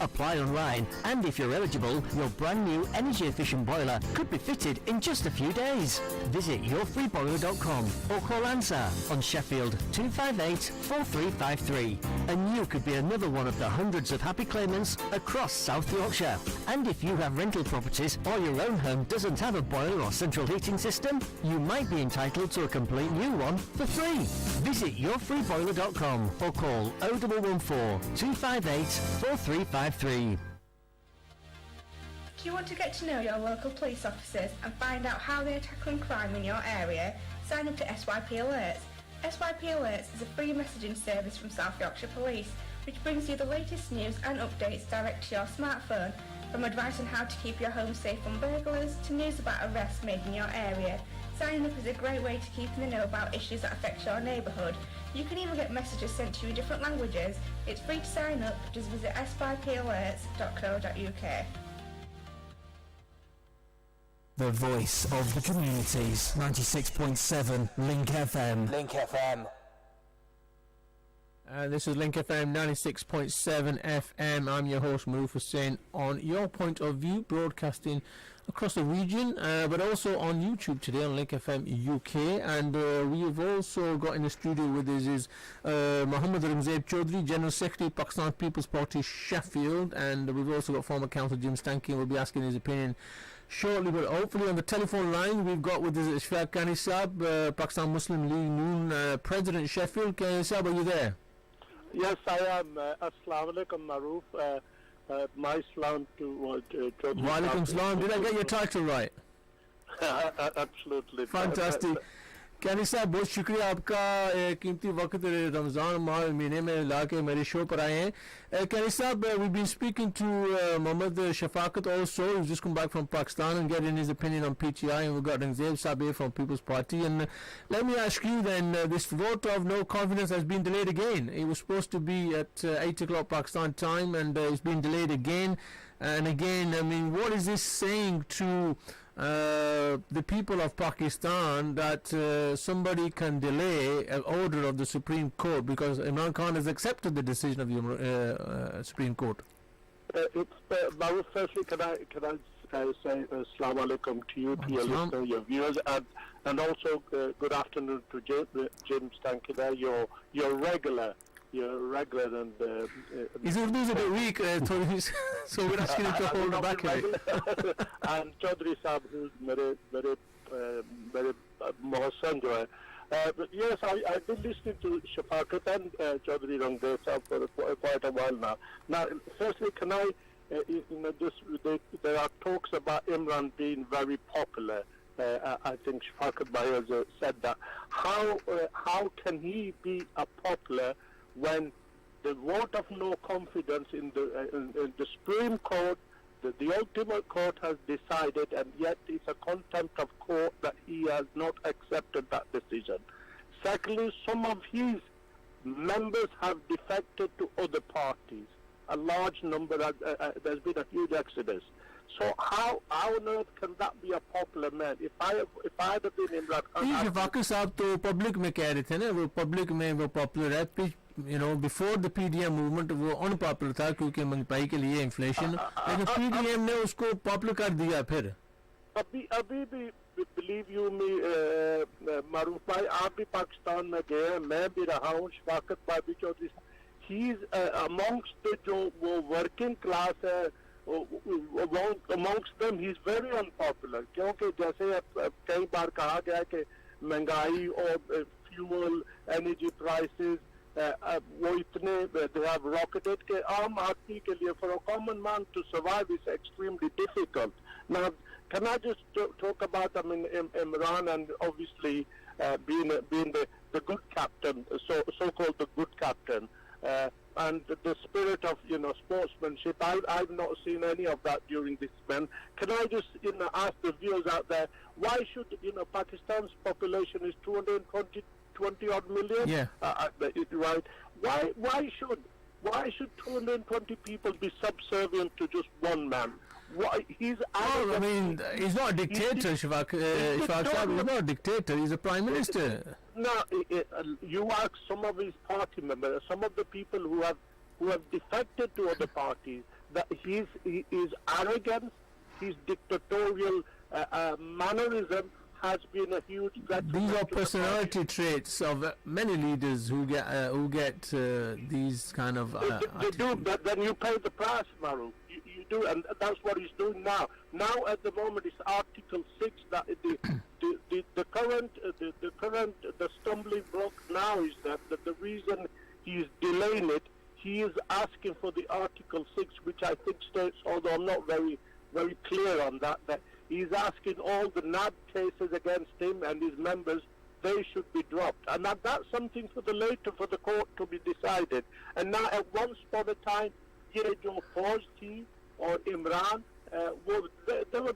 Apply online, and if you're eligible, your brand new energy-efficient boiler could be fitted in just a few days. Visit YourFreeBoiler.com or call ANSWER on Sheffield 258 4353, and you could be another one of the hundreds of happy claimants across South Yorkshire. And if you have rental properties or your own home doesn't have a boiler or central heating system, you might be entitled to a complete new one for free. Visit YourFreeBoiler.com or call 0114 258 4353. Do you want to get to know your local police officers and find out how they are tackling crime in your area? Sign up to SYP Alerts. SYP Alerts is a free messaging service from South Yorkshire Police, which brings you the latest news and updates direct to your smartphone, from advice on how to keep your home safe from burglars to news about arrests made in your area. Signing up is a great way to keep in the know about issues that affect your neighbourhood. You can even get messages sent to you in different languages. It's free to sign up. Just visit s5palerts.co.uk. The voice of the communities. 96.7 Link FM. Link FM. This is Link FM 96.7 FM. I'm your host Maroof Hussain on Your Point of View, broadcasting across the region, but also on YouTube today on Link FM UK. And we have also got in the studio with us is Mohammed Ramzeb Chaudhry, General Secretary, Pakistan People's Party, Sheffield, and we've also got former Councillor Jim Stanky. We'll be asking his opinion shortly, but hopefully on the telephone line we've got with us Ishfaq Kani Saab, Pakistan Muslim League Noon President, Sheffield. Kani Saab, are you there? Yes, I am. Assalamu alaikum, Maroof. My salam to Chaudhry. Wa alaikum salam. Did I get your title right? Absolutely. Fantastic. कैनी साहब बहुत शुक्रिया आपका कीमती वक्त रमज़ान महीने में लाके मेरे शो पर आए हैं. कैनी साहब, we've been speaking to Mohammad Shafaqat also, who's just come back from Pakistan, and getting his opinion on PTI, and we've got Ramzeb Sabir from People's Party. And let me ask you then, this vote of no confidence has been delayed again. It was supposed to be at 8 o'clock Pakistan time, and it's been delayed again and again. I mean, what is this saying to the people of Pakistan that somebody can delay an order of the Supreme Court because Imran Khan has accepted the decision of the Supreme Court? Firstly, can I say Assalamu alaikum to you, to your listeners, your viewers, and also good afternoon to Jim Stanky there, your regular. You're regular and his Urdu is a bit weak, so we're asking him to hold back a bit. And Chaudhry Saab, who's very Mohsen jo hai, But yes, I've been listening to Shafakat and Chaudhry Rangdev for quite a while now. Now, firstly, can I, there are talks about Imran being very popular. I think Shafakat Bhai has said that. How can he be popular when the vote of no confidence in the Supreme Court, the ultimate court has decided, and yet it's a contempt of court that he has not accepted that decision. Secondly, some of his members have defected to other parties. A large number, there's been a huge exodus. So how on earth can that be a popular man? If I had been Imran Khan, Shafqat साहब तो public में कह रहे थे ना, वो public में वो पॉपुलर है, बिफोर द पीडीएम मूवमेंट वो अनपॉपुलर था क्योंकि महंगाई के लिए इन्फ्लेशन, लेकिन पीडीएम ने उसको पॉपुलर कर दिया फिर. अभी भी बिलीव यू मी मारूफ भाई, आप भी पाकिस्तान में गए हैं, मैं भी रहा हूँ. शफाकत बाबी चौधरी, ही इज अमॉन्ग्स्ट जो वो वर्किंग क्लास है, amongst them he is very unpopular, क्योंकि जैसे कई बार कहा गया कि महंगाई और फ्यूल एनर्जी प्राइसेस वो इतने they have rocketed कि आम आदमी के लिए, for a common man to survive is extremely difficult. Now, can I just talk about Imran and obviously being the good captain, so-called the good captain. And the spirit of sportsmanship, I've not seen any of that during this man. Can I just ask the viewers out there, why should Pakistan's population is 220 odd million? Yeah. Right. Why should 220 people be subservient to just one man? Why he's? Oh, I mean, he's not a dictator, Shafak Saab. He's not a dictator. He's a prime minister. No, you ask some of his party members, some of the people who have defected to other parties, that his arrogance, his dictatorial mannerism has been a huge threat. These are personality traits of many leaders who get these kind of. They do, but then you pay the price, Maru. You do, and that's what he's doing now. Now, at the moment, it's Article 6 that the current stumbling block now is that the reason he is delaying it, he is asking for the Article 6, which I think states, although I'm not very clear on that he's asking all the NAB cases against him and his members, they should be dropped. And that's something for the court to be decided. And now, at once upon a time, Jo Fauzi or Imran, they were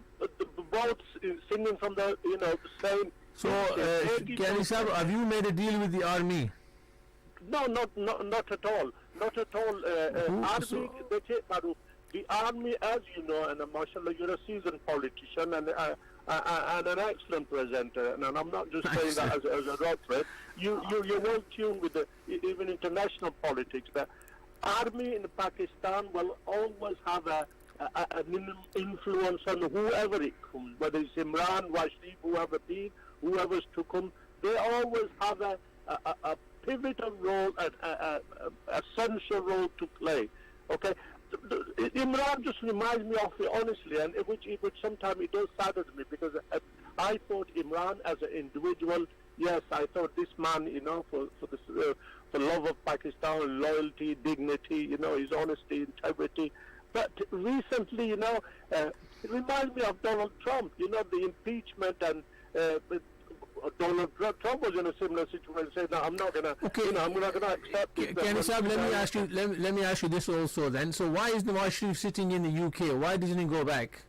both singing from the same. So, Kyari Sahab, have you made a deal with the army? No, not at all. Not at all. Army, the army, as you know, and mashallah, you're a seasoned politician and an excellent presenter, and I'm not just saying that as a rock thread. You're well tuned with even international politics. The army in Pakistan will always have an influence on whoever it comes, whether it's Imran, Washeed, whoever's to come. They always have a pivotal role, a essential role to play. Okay. Imran just reminds me of it, honestly, and which sometimes it does sadden me, because I thought Imran as an individual, yes, I thought this man, for love of Pakistan, loyalty, dignity, his honesty, integrity. But recently, it reminds me of Donald Trump, the impeachment, and Donald Trump was in a similar situation, saying, "No, I'm not gonna, I'm not gonna accept it." Kyari Sahab, let me ask you this also then. So why is Nawaz Sharif sitting in the UK? Why doesn't he go back?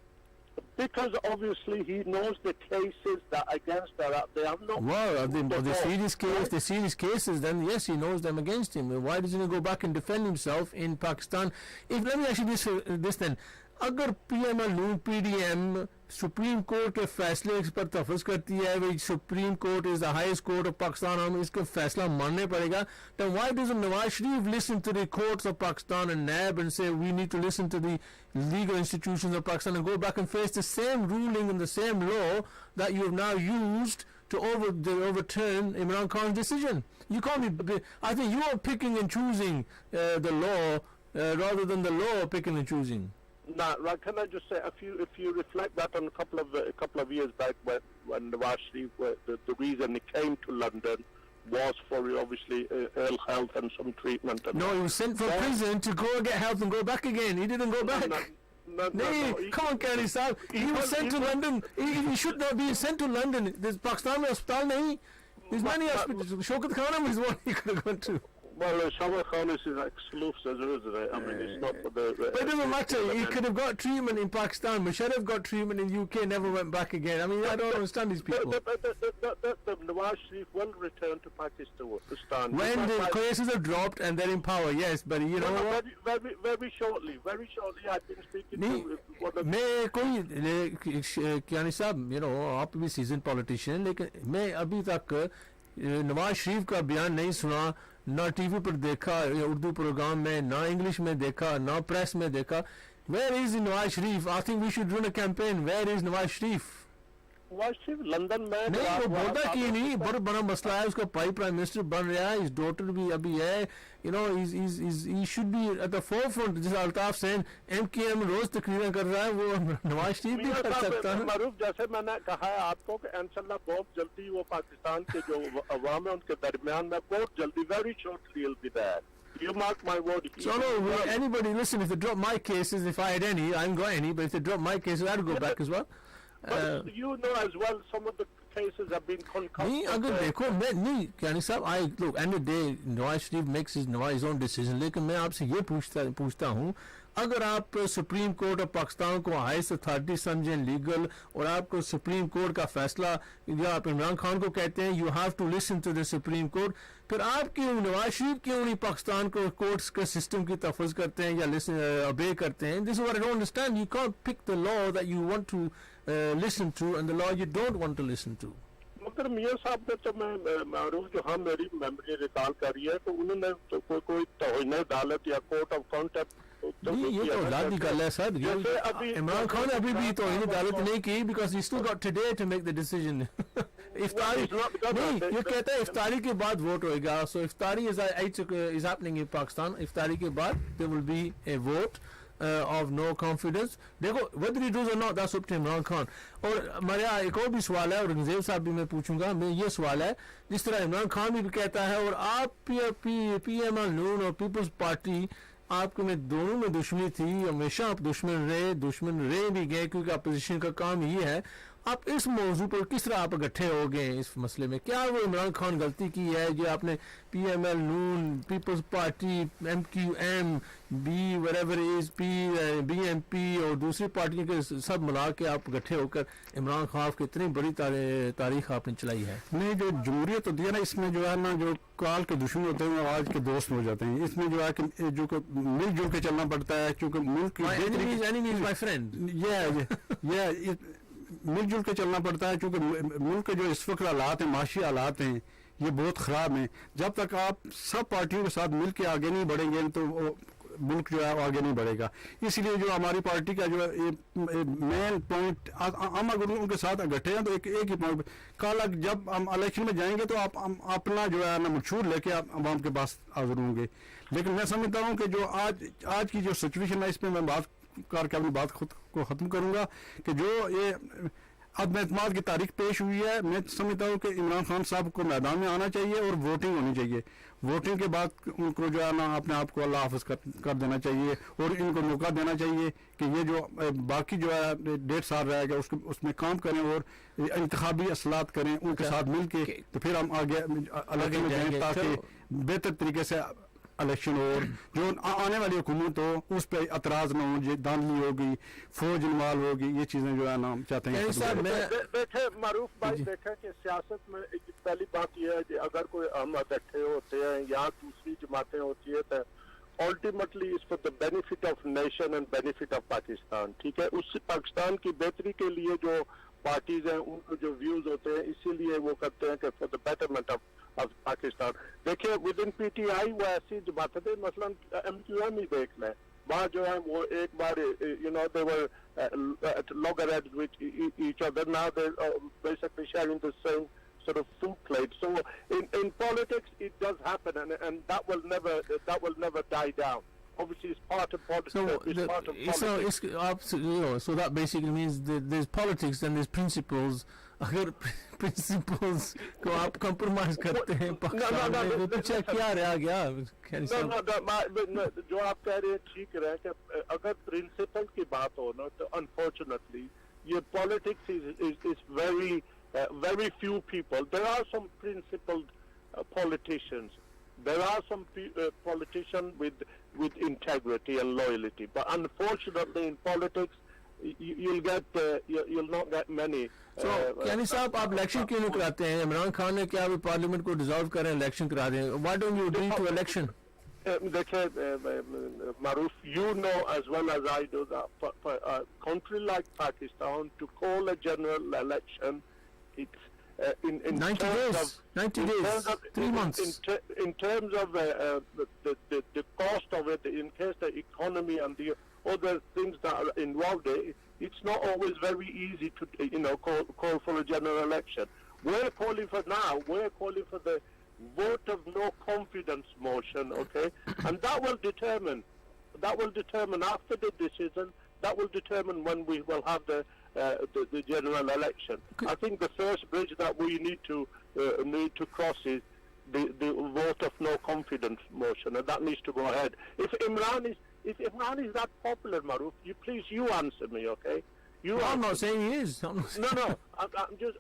Because obviously he knows the cases that against her. They have not. Well, the serious case, right? The serious cases. Then yes, he knows them against him. Why doesn't he go back and defend himself in Pakistan? Let me ask you this then. अगर PML PDM supreme court के फैसले पर तफज़ करती है, which supreme court is the highest court of Pakistan, हमें इसका फैसला मानने पड़ेगा, then why doesn't Nawaz Sharif listen to the courts of Pakistan and NAB and say we need to listen to the legal institutions of Pakistan and go back and face the same ruling and the same law that you have now used to overturn Imran Khan's decision? You can't be. I think you are picking and choosing the law rather than the law picking and choosing. Now, right, can I just say, if you reflect that on a couple of years back, when Nawaz Sharif, the reason he came to London was for obviously ill health and some treatment. And No, he was sent from prison to go and get help and go back again. He didn't go back. No, Come on, Kani Sahib. He was sent to London. He should not be sent to London. There's Pakistan hospital nahi. There's many hospitals. Shaukat Khan is one he could have gone to. Well, Shawkat Khan is exclusive, isn't it? I mean, it's not for the... But it doesn't matter. He could have got treatment in Pakistan. Musharraf got treatment in UK, never went back again. I mean, I don't understand these people. The Nawaz Sharif will return to Pakistan. When the cases are dropped and they're in power, yes, but you know what? Very shortly. I've been speaking to one of... मैं कोई कियानी साहब, you know, आप भी seasoned politician, लेकिन मैं अभी तक नवाज शरीफ का बयान नहीं सुना, ना टीवी पर देखा, उर्दू प्रोग्राम में, ना इंग्लिश में देखा, ना प्रेस में देखा. Where is Nawaz Sharif? I think we should run a campaign. Where is Nawaz Sharif? Nawaz Sharif London में नहीं, वो बोलता कि नहीं, बहुत बड़ा मसला है, उसका भाई प्राइम मिनिस्टर बन रहा है, his daughter भी अभी है, you know, he should be at the forefront. जैसे अल्ताफ सैन MKM रोज तकरीरें कर रहा है, वो नवाज शरीफ भी कर सकता है. मारूफ, जैसे मैंने कहा है आपको कि इंशाल्लाह बहुत जल्दी वो पाकिस्तान के जो अवाम है उनके दरमियान में बहुत जल्दी, very shortly he'll be there. You mark my word. So no, anybody listen, if they drop my cases, if I had any, I haven't got any, but if they drop my cases, I'd go back as well. But you know as well, some of the cases have been concocted. नहीं, अगर देखो मैं नहीं कियानी साहब, I look end of the day Nawaz Sharif makes his own decision, लेकिन मैं आपसे ये पूछता हूँ, अगर आप सुप्रीम कोर्ट ऑफ पाकिस्तान को हाईएस्ट अथॉरिटी समझें लीगल, और आपको सुप्रीम कोर्ट का फैसला, या आप इमरान खान को कहते हैं you have to listen to the supreme court, फिर आप क्यों नवाज शरीफ क्यों नहीं पाकिस्तान को कोर्ट्स के सिस्टम की तफज़ करते हैं या obey करते हैं? This is what I don't understand. You can't pick the law that you want to listen to and the law you don't want to listen to. मगर मियाँ साहब ने तो मैं मारूफ जो हम मेरी मेमोरी रिकॉल कर रही है तो उन्होंने तो कोई तौहीन अदालत या कोर्ट ऑफ कॉन्टेक्ट ये तो औलाद की गल है सर. इमरान खान ने अभी भी तौहीन अदालत नहीं की because he still got today to make the decision. इफ्तारी नहीं, ये कहता है इफ्तारी के बाद वोट होएगा. So इफ्तारी is happening in Pakistan. इफ्तारी के बाद there will be a vote of no confidence. देखो whether he does or not, that's up to Imran Khan. और हमारे यहाँ एक और भी सवाल है, और रंगजेब साहब भी मैं पूछूंगा. मैं ये सवाल है, जिस तरह इमरान खान भी कहता है और आप PML नून और पीपल्स पार्टी, आपको में दोनों में दुश्मनी थी, हमेशा आप दुश्मन रहे भी गए, क्योंकि अपोजिशन का काम ये है. आप इस मौजू पर किस तरह आप इकट्ठे हो गए इस मसले में? क्या वो इमरान खान गलती की है जो आपने PML Noon, Peoples Party, MQM, whatever it is, BNP और दूसरी पार्टियों के सब मिला के आप इकट्ठे होकर इमरान खान की इतनी बड़ी तारीख आपने चलाई है? नहीं, जो जमहूरियत होती है ना, इसमें जो है ना, जो काल के दुश्मन होते हैं आज के दोस्त हो जाते हैं. इसमें जो है कि जो मिलजुल के चलना पड़ता है, क्योंकि मुल्क my friend. मिलजुल के चलना पड़ता है, क्योंकि मुल्क के जो इस वक्त हालात हैं, माशी हालात हैं, ये बहुत ख़राब हैं. जब तक आप सब पार्टियों के साथ मिल के आगे नहीं बढ़ेंगे तो मुल्क जो है आगे नहीं बढ़ेगा. इसलिए जो हमारी पार्टी का जो मेन पॉइंट, हम अगर उनके साथ इकट्ठे हैं तो एक ही पॉइंट, कल जब हम इलेक्शन में जाएंगे तो आप अपना जो है ना मंशूर लेके आप आवाम के पास हाजिर होंगे. लेकिन मैं समझता हूँ कि जो आज की जो सिचुएशन है, इस पर मैं बात करके अपनी बात खुद को ख़त्म करूँगा कि जो ये अदम एतमाद की तारीख पेश हुई है, मैं समझता हूँ कि इमरान खान साहब को मैदान में आना चाहिए और वोटिंग होनी चाहिए. वोटिंग के बाद उनको जो है ना अपने आप को अल्लाह हाफ़िज़ कर देना चाहिए और इनको मौका देना चाहिए कि ये जो बाकी जो है 1.5 साल रह गया उसमें काम करें और इंतखाबी असलात करें उनके साथ मिल के, तो फिर हम आगे में जाएँ ताकि बेहतर तरीके से इलेक्शन और जो आने वाली हुकूमत हो उस पर एतराज़ न हो, दानली होगी, फौज इन्वॉल्व होगी, ये चीज़ें जो है ना चाहते हैं. देखे मारूफ भाई, देखे कि सियासत में पहली बात यह है कि अगर कोई हम इकट्ठे होते हैं या दूसरी जमातें होती है तो ultimately is for the benefit of nation and benefit of Pakistan. ठीक है, उस पाकिस्तान की बेहतरी के लिए जो पार्टीज हैं उनको जो व्यूज होते हैं इसीलिए वो करते हैं कि for the betterment of Pakistan. देखिए विद इन PTI वो ऐसी जमातें थे, मसलन MQM ही देख लें, वहाँ जो है वो एक बार they were loggerheads with each other. Now they're basically sharing the same sort of food plate. So in politics it does happen, and that will never die down. Obviously, it's part of politics. So that basically means that there's politics and there's principles अगर principles को आप compromise करते हैं पाकिस्तान में तो पीछे क्या रह गया? No, जो आप कह रहे हैं ठीक है कि अगर प्रिंसिपल की बात हो ना तो अनफॉर्चुनेटली ये politics is very few people. There are some principled politicians. There are some politicians with integrity and loyalty. But unfortunately, in politics, you'll not get many. So, यानी साहब आप इलेक्शन क्यों नहीं कराते हैं? इमरान खान ने क्या अभी पार्लियामेंट को डिसॉल्व करें, इलेक्शन करा दें? Why don't you agree to election? देखिए Maruf, you know as well as I do that for a country like Pakistan to call a general election, it's in 90 days, 3 months. In terms of the cost of it, in case the economy and the other things that are involved, it's not always very easy to call for a general election. We're calling for the vote of no confidence motion, okay, and that will determine after the decision. That will determine when we will have the general election. I think the first bridge that we need to cross is the vote of no confidence motion, and that needs to go ahead. If Imran is that popular, Maruf, you answer me, okay? I'm not saying he is. No, I'm just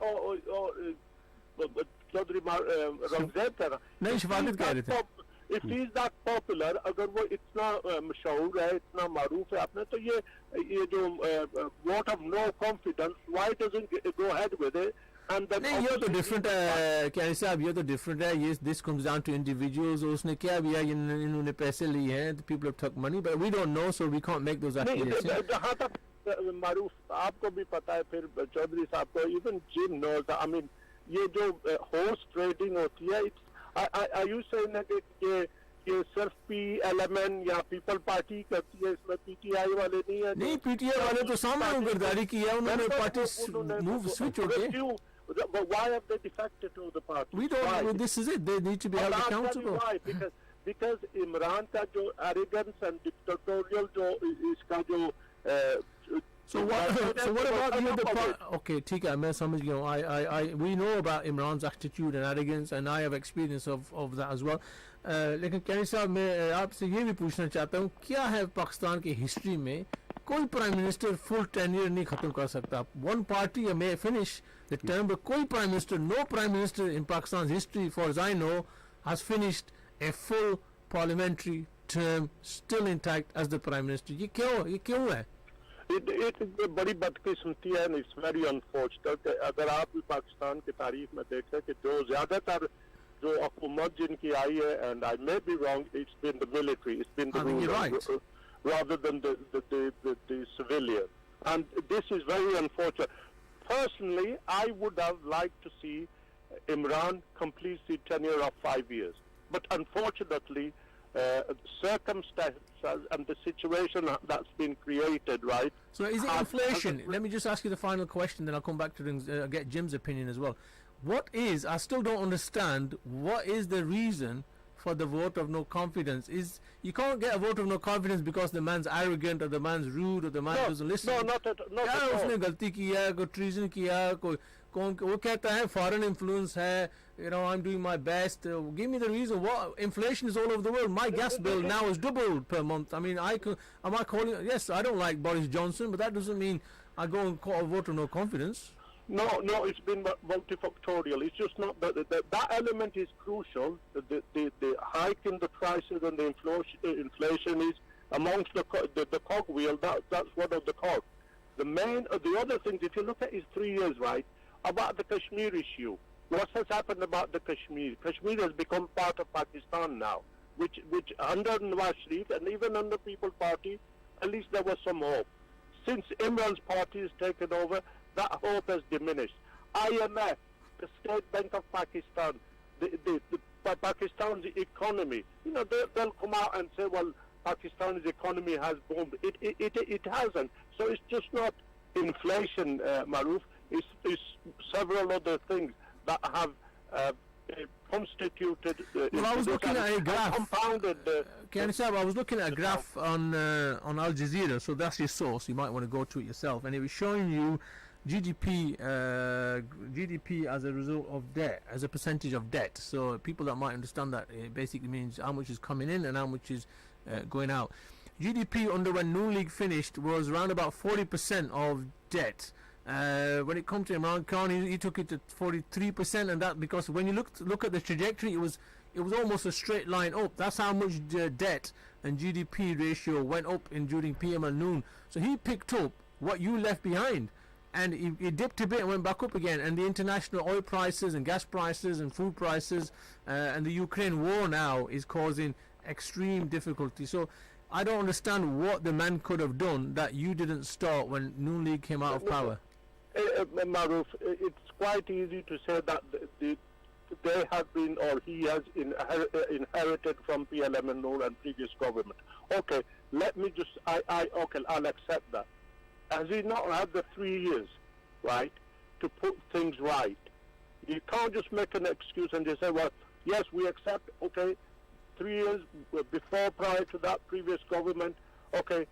Chaudhry Ramzan kar नहीं शफाकत कह रहे थे. If he is that popular, अगर वो इतना मशहूर है, इतना मारूफ है आपने, तो ये जो vote of no confidence, why doesn't go ahead with it? And then नहीं ये तो different है क्या साहब, ये तो different है. Yes, this comes down to individuals. उसने क्या भी है, इन्होंने पैसे लिए हैं, the people have took money, but we don't know, so we can't make those accusations. जहाँ तक मारूफ आपको भी पता है, फिर चौधरी साहब को, even Jim knows that, I mean, ये जो horse trading होती है, are you saying that ये सिर्फ PLMN या पीपल पार्टी करती है, इसमें PTI वाले नहीं है? नहीं, PTI वाले तो सामने गिरदारी की है, उन्होंने पार्टी मूव स्विच हो गए. But why have they defected to the party? We don't know. This is it. They need to be held accountable. Why? Because Imran का जो arrogance and dictatorial जो इसका जो So what about the other part? Okay, ठीक है, मैं समझ गया हूँ. We know about Imran's attitude and arrogance, and I have experience of that as well. लेकिन कैनी साहब, मैं आपसे ये भी पूछना चाहता हूँ, क्या है पाकिस्तान की हिस्ट्री में कोई प्राइम मिनिस्टर फुल टेन्योर नहीं खत्म कर सकता? One party may finish the term, but कोई prime minister, no prime minister in Pakistan's history, for as I know, has finished a full parliamentary term still intact as the prime minister. ये क्यों है? एक बड़ी बदकिस्मती है, and it's very unfortunate. अगर आप भी पाकिस्तान की तारीख में देखें कि जो ज़्यादातर जो हुकूमत जिनकी आई है, and I may be wrong, it's been the military, it's been the rulers, rather than the civilian, and this is very unfortunate. Personally, I would have liked to see Imran complete the tenure of 5 years, but unfortunately, circumstances and the situation that's been created, right? So is it inflation? Let me just ask you the final question, then I'll come back to get Jim's opinion as well. I still don't understand, what is the reason for the vote of no confidence? You can't get a vote of no confidence because the man's arrogant or the man's rude or the man doesn't listen. No, not at all. उसने गलती किया है, कोई treason किया, वो कहता है foreign influence है, I'm doing my best. Give me the reason. What inflation is all over the world. My gas bill now is doubled per month. I mean, am I calling? Yes, I don't like Boris Johnson, but that doesn't mean I go and call a vote of no confidence. No, it's been multifactorial. It's just not that element is crucial. The hike in the prices and the inflation is amongst the cogwheel. That's one of the cogs. The other things, if you look at his 3 years, right, about the Kashmir issue. What has happened about the Kashmir? Kashmir has become part of Pakistan now, which under Nawaz Sharif and even under People's Party, at least there was some hope. Since Imran's party has taken over, that hope has diminished. IMF, the State Bank of Pakistan, the Pakistan's economy, they'll come out and say, well, Pakistan's economy has boomed. It hasn't. So it's just not inflation, Maruf. It's several other things that have constituted. Well, I was looking at a graph. Compounded. I was looking at a graph on Al Jazeera, so that's your source. You might want to go to it yourself, and it was showing you GDP as a result of debt, as a percentage of debt. So people that might understand that, it basically means how much is coming in and how much is going out. GDP under when Noon League finished was around about 40% of debt. When it comes to Imran Khan, he took it to 43%, and that because when you look at the trajectory, it was almost a straight line up. That's how much debt and GDP ratio went up during PM and Noon. So he picked up what you left behind, and he dipped a bit and went back up again. And the international oil prices and gas prices and food prices and the Ukraine war now is causing extreme difficulty. So I don't understand what the man could have done that you didn't start when Noon League came out of power. Maruf, it's quite easy to say that they have been, or he has inherited from PLM and Noor and previous government. Okay, let me just, I'll accept that. Has he not had the 3 years, right, to put things right? You can't just make an excuse and just say, well, yes, we accept, okay, 3 years before, prior to that previous government, okay,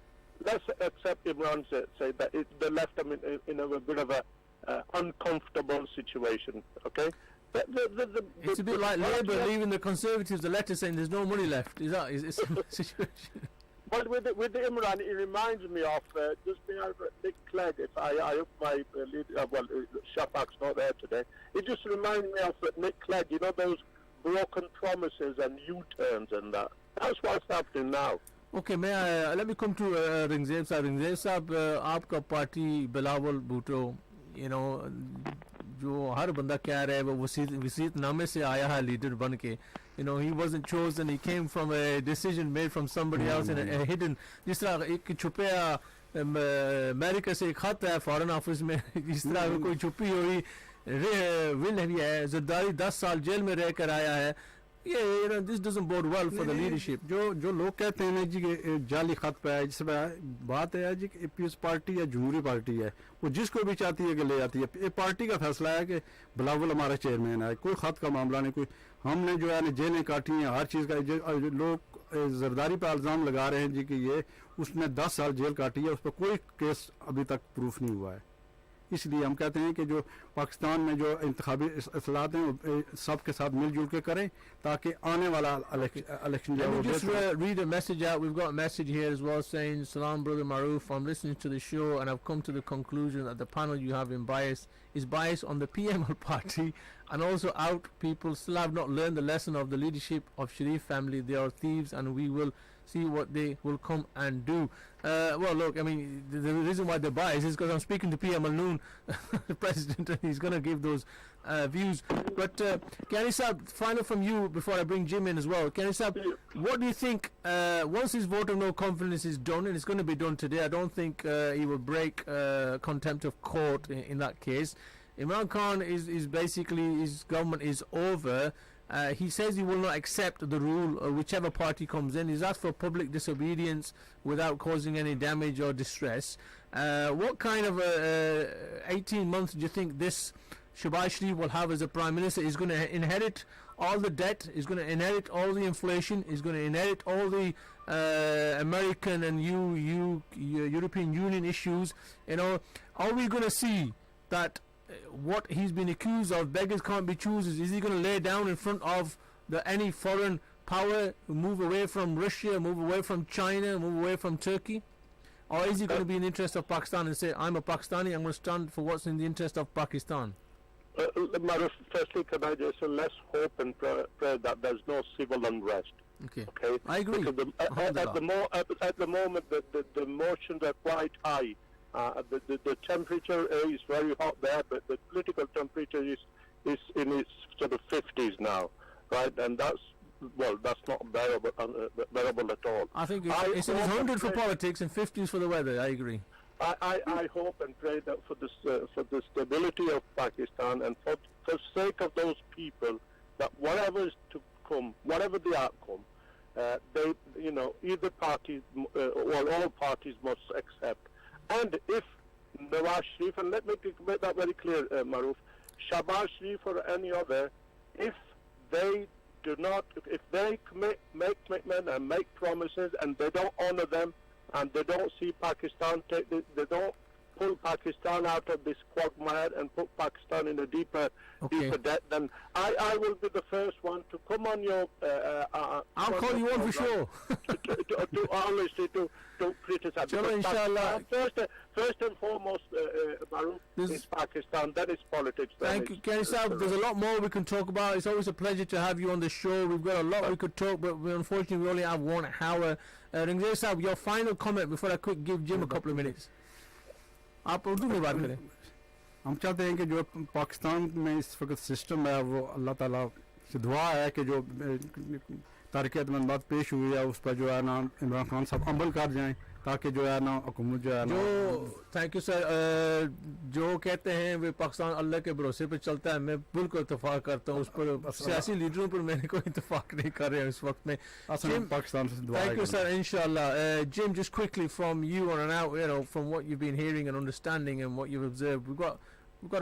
let's accept Imran say that they left them in a bit of a uncomfortable situation, okay? It's a bit like Labour leaving the Conservatives a letter saying there's no money left. Is the situation? But with the Imran, it reminds me of just behind Nick Clegg. If I hope my Shafak's not there today. It just reminds me of Nick Clegg. You know, those broken promises and U-turns and that. That's what's happening now. Okay, let me come to Ringzeb Sahab. Ringzeb Sahab, आपका party Bilawal Bhutto, you know, जो हर बंदा कह रहा है वो वसीयत नामे से आया है लीडर बन के. You know, he wasn't chosen, he came from a decision made from somebody else in a hidden, जिस तरह एक छुपया अमेरिका से एक खत है फॉरेन ऑफिस में, जिस तरह कोई छुपी हुई विल है जरदारी 10 साल जेल में रह कर आया है. You know, this doesn't bode well for the leadership. जो लोग कहते हैं जी कि जाली खत पे है, जिसमें बात है जी कि पीस पार्टी या जमहूरी पार्टी है, वो जिसको भी चाहती है कि ले आती है. ये पार्टी का फैसला है कि बिलावल हमारा चेयरमैन है, कोई खत का मामला नहीं. कोई हमने जो है जेलें काटी हैं, हर चीज़ का लोग जरदारी पर इल्ज़ाम लगा रहे हैं जी कि ये उसने 10 साल जेल काटी है, उस पर कोई केस अभी तक प्रूफ नहीं हुआ है. इसलिए हम कहते हैं कि जो पाकिस्तान में जो इंतखाबी इस्लाहत हैं वो सबके साथ मिलजुल के करें ताकि आने वाला इलेक्शन जो Let me just read a message out. We've got a message here as well saying, Salam brother Maruf, I'm listening to the show and I've come to the conclusion that the panel you have in bias is biased on the PML party and also out people still have not learned the lesson of the leadership of Sharif family. They are thieves and we will see what they will come and do. Well, look, I mean, the reason why they're biased is because I'm speaking to PM Al-Noon, the president, and he's going to give those views. But, Kiani Saab, final from you before I bring Jim in as well. Kiani Saab, what do you think, once his vote of no confidence is done, and it's going to be done today, I don't think he will break contempt of court in that case. Imran Khan is basically, his government is over. He says he will not accept the rule whichever party comes in. He's asked for public disobedience without causing any damage or distress. What kind of 18 months do you think this Shehbaz Sharif will have as a prime minister? He's going to inherit all the debt, he's going to inherit all the inflation, he's going to inherit all the American and European Union issues. You know, are we going to see that what he's been accused of, beggars can't be choosers? Is he going to lay down in front of any foreign power, move away from Russia, move away from China, move away from Turkey? Or is he going to be in the interest of Pakistan and say, I'm a Pakistani, I'm going to stand for what's in the interest of Pakistan? Maruf, firstly, can I just say, let's hope and pray that there's no civil unrest. Okay. I agree. At the moment, the emotions are quite high. The temperature is very hot there, but the political temperature is in its sort of 50s now, right? And that's not bearable at all. I think it's 100 for politics and 50s for the weather. I agree. I hope and pray that for the stability of Pakistan and for the sake of those people, that whatever is to come, whatever the outcome, they, you know, either party or all parties must accept. And if Nawaz Sharif, and let me make that very clear, Maruf, Shehbaz Sharif or any other, if they do not, if they make commitment and make promises and they don't honor them, and they don't see Pakistan, they don't pull Pakistan out of this quagmire and put Pakistan in a deeper debt, then I will be the first one to come on your. I'll call you on for sure. to honestly to criticize. Chalo, inshallah. First and foremost, Maruf, is Pakistan. That is politics. Thank you, Kenny Saab. There's a lot more we can talk about. It's always a pleasure to have you on the show. We've got a lot we could talk, but unfortunately we only have 1 hour. Rangzir Saab, your final comment before I quick give Jim a couple of minutes. आप उर्दू में बात करें. हम चाहते हैं कि जो पाकिस्तान में इस वक्त सिस्टम है वो अल्लाह ताला से दुआ है कि जो तारीख़ बात पेश हुई है उस पर जो है ना इमरान खान साहब अमल कर जाएं ताकि जो है ना हुकूमत जो है ना. Thank you sir. जो कहते हैं वे पाकिस्तान अल्लाह के भरोसे पे चलता है, मैं बिल्कुल इत्तेफाक करता हूँ. उस पर सियासी लीडरों पर मैंने कोई इत्तेफाक नहीं कर रहे हैं इस वक्त में. पाकिस्तान से दुआ. Thank you sir, inshallah. Jim, just quickly from you on and out, you know, from what you've been hearing and understanding and what you've observed, we've got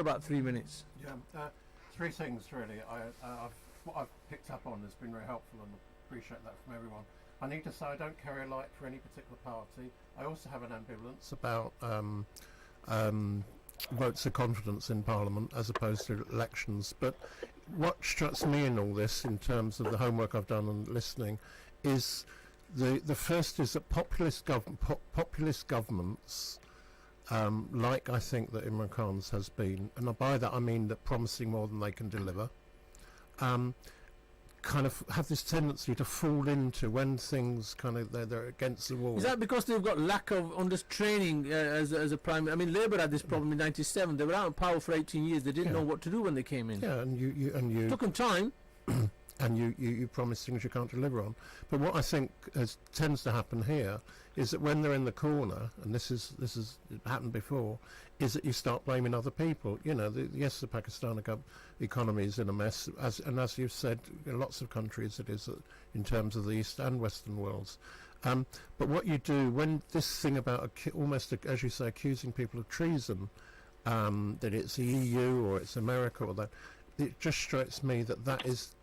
about 3 minutes. Yeah, 3 things really. What I've picked up on has been very helpful, and appreciate that from everyone. I need to say I don't carry a light for any particular party. I also have an ambivalence about votes of confidence in Parliament as opposed to elections. But what strikes me in all this, in terms of the homework I've done and listening, is the first is that populist governments, like I think that Imran Khan's has been, and by that I mean that promising more than they can deliver, kind of have this tendency to fall into when things kind of they're against the wall. Is that because they've got lack of training as a prime? I mean, Labour had this problem in '97. They were out of power for 18 years. They didn't know what to do when they came in. Yeah, and you took them time. And you promise things you can't deliver on. But what I think tends to happen here is that when they're in the corner, and this has happened before, is that you start blaming other people. You know, yes, the Pakistan economy is in a mess, as you've said, in lots of countries it is in terms of the East and Western worlds. But what you do when this thing about almost, as you say, accusing people of treason, that it's the EU or it's America or that, it just strikes me that is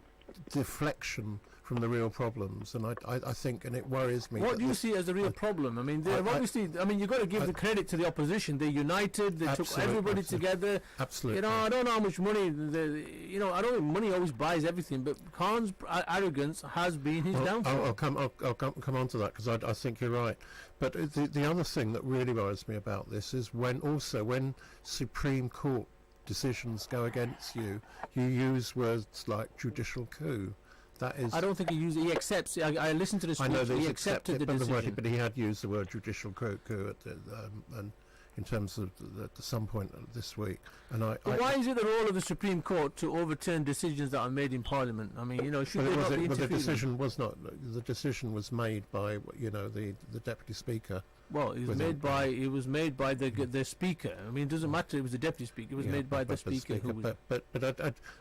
deflection from the real problems, and I think, and it worries me. What do you see as the real problem? I mean, they've obviously. I mean, you've got to give the credit to the opposition. They're united. They took everybody together. Absolutely. You know, I don't know how much money. I don't think money always buys everything, but Khan's arrogance has been his downfall. I'll come on to that because I think you're right. But the other thing that really worries me about this is when Supreme Court decisions go against you, you use words like judicial coup. That is. I don't think he accepts. I listened to the speech. I know that he accepted the decision. But he had used the word judicial coup and in terms of at some point this week. And why is it the role of the Supreme Court to overturn decisions that are made in Parliament? I mean, should they not be interfering? But the decision was not. The decision was made by the Deputy Speaker. Well, it was made by the Speaker. I mean, it doesn't matter. It was the Deputy Speaker. It was made by the Speaker. But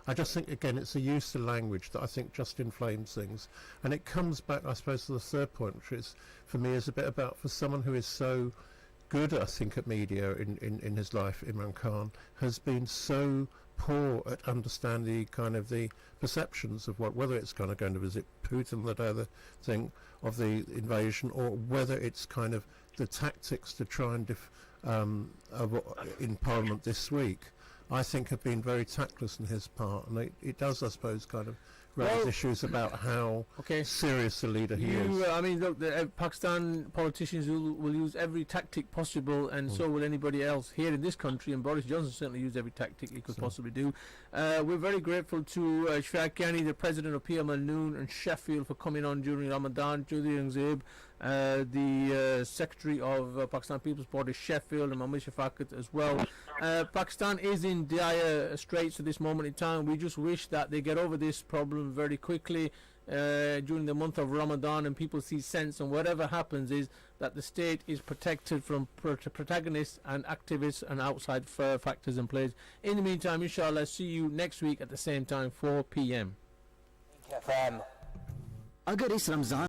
I just think again it's a use of language that I think just inflames things, and it comes back, I suppose, to the third point, which is for me is a bit about for someone who is so good, I think, at media in his life. Imran Khan has been so poor at understanding kind of the perceptions of whether it's kind of going to visit Putin the day of the thing of the invasion, or whether it's kind of the tactics to try and in Parliament this week, I think have been very tactless in his part, and it does, I suppose, kind of raise issues about how serious a leader he is. I mean, look, the Pakistan politicians will use every tactic possible, and so will anybody else here in this country, and Boris Johnson certainly used every tactic he could possibly do. We're very grateful to Ashfaq Kiani, the president of PML Noon and Sheffield, for coming on during Ramadan, Chaudhry Rangzeb, the secretary of Pakistan People's Party Sheffield, and Mohammed Shafaqat as well. Pakistan is in dire straits at this moment in time. We just wish that they get over this problem very quickly during the month of Ramadan, and people see sense, and whatever happens is that the state is protected from protagonists and activists and outside factors and players. In the meantime, inshallah, see you next week at the same time, 4 p.m. अगर इस रमजान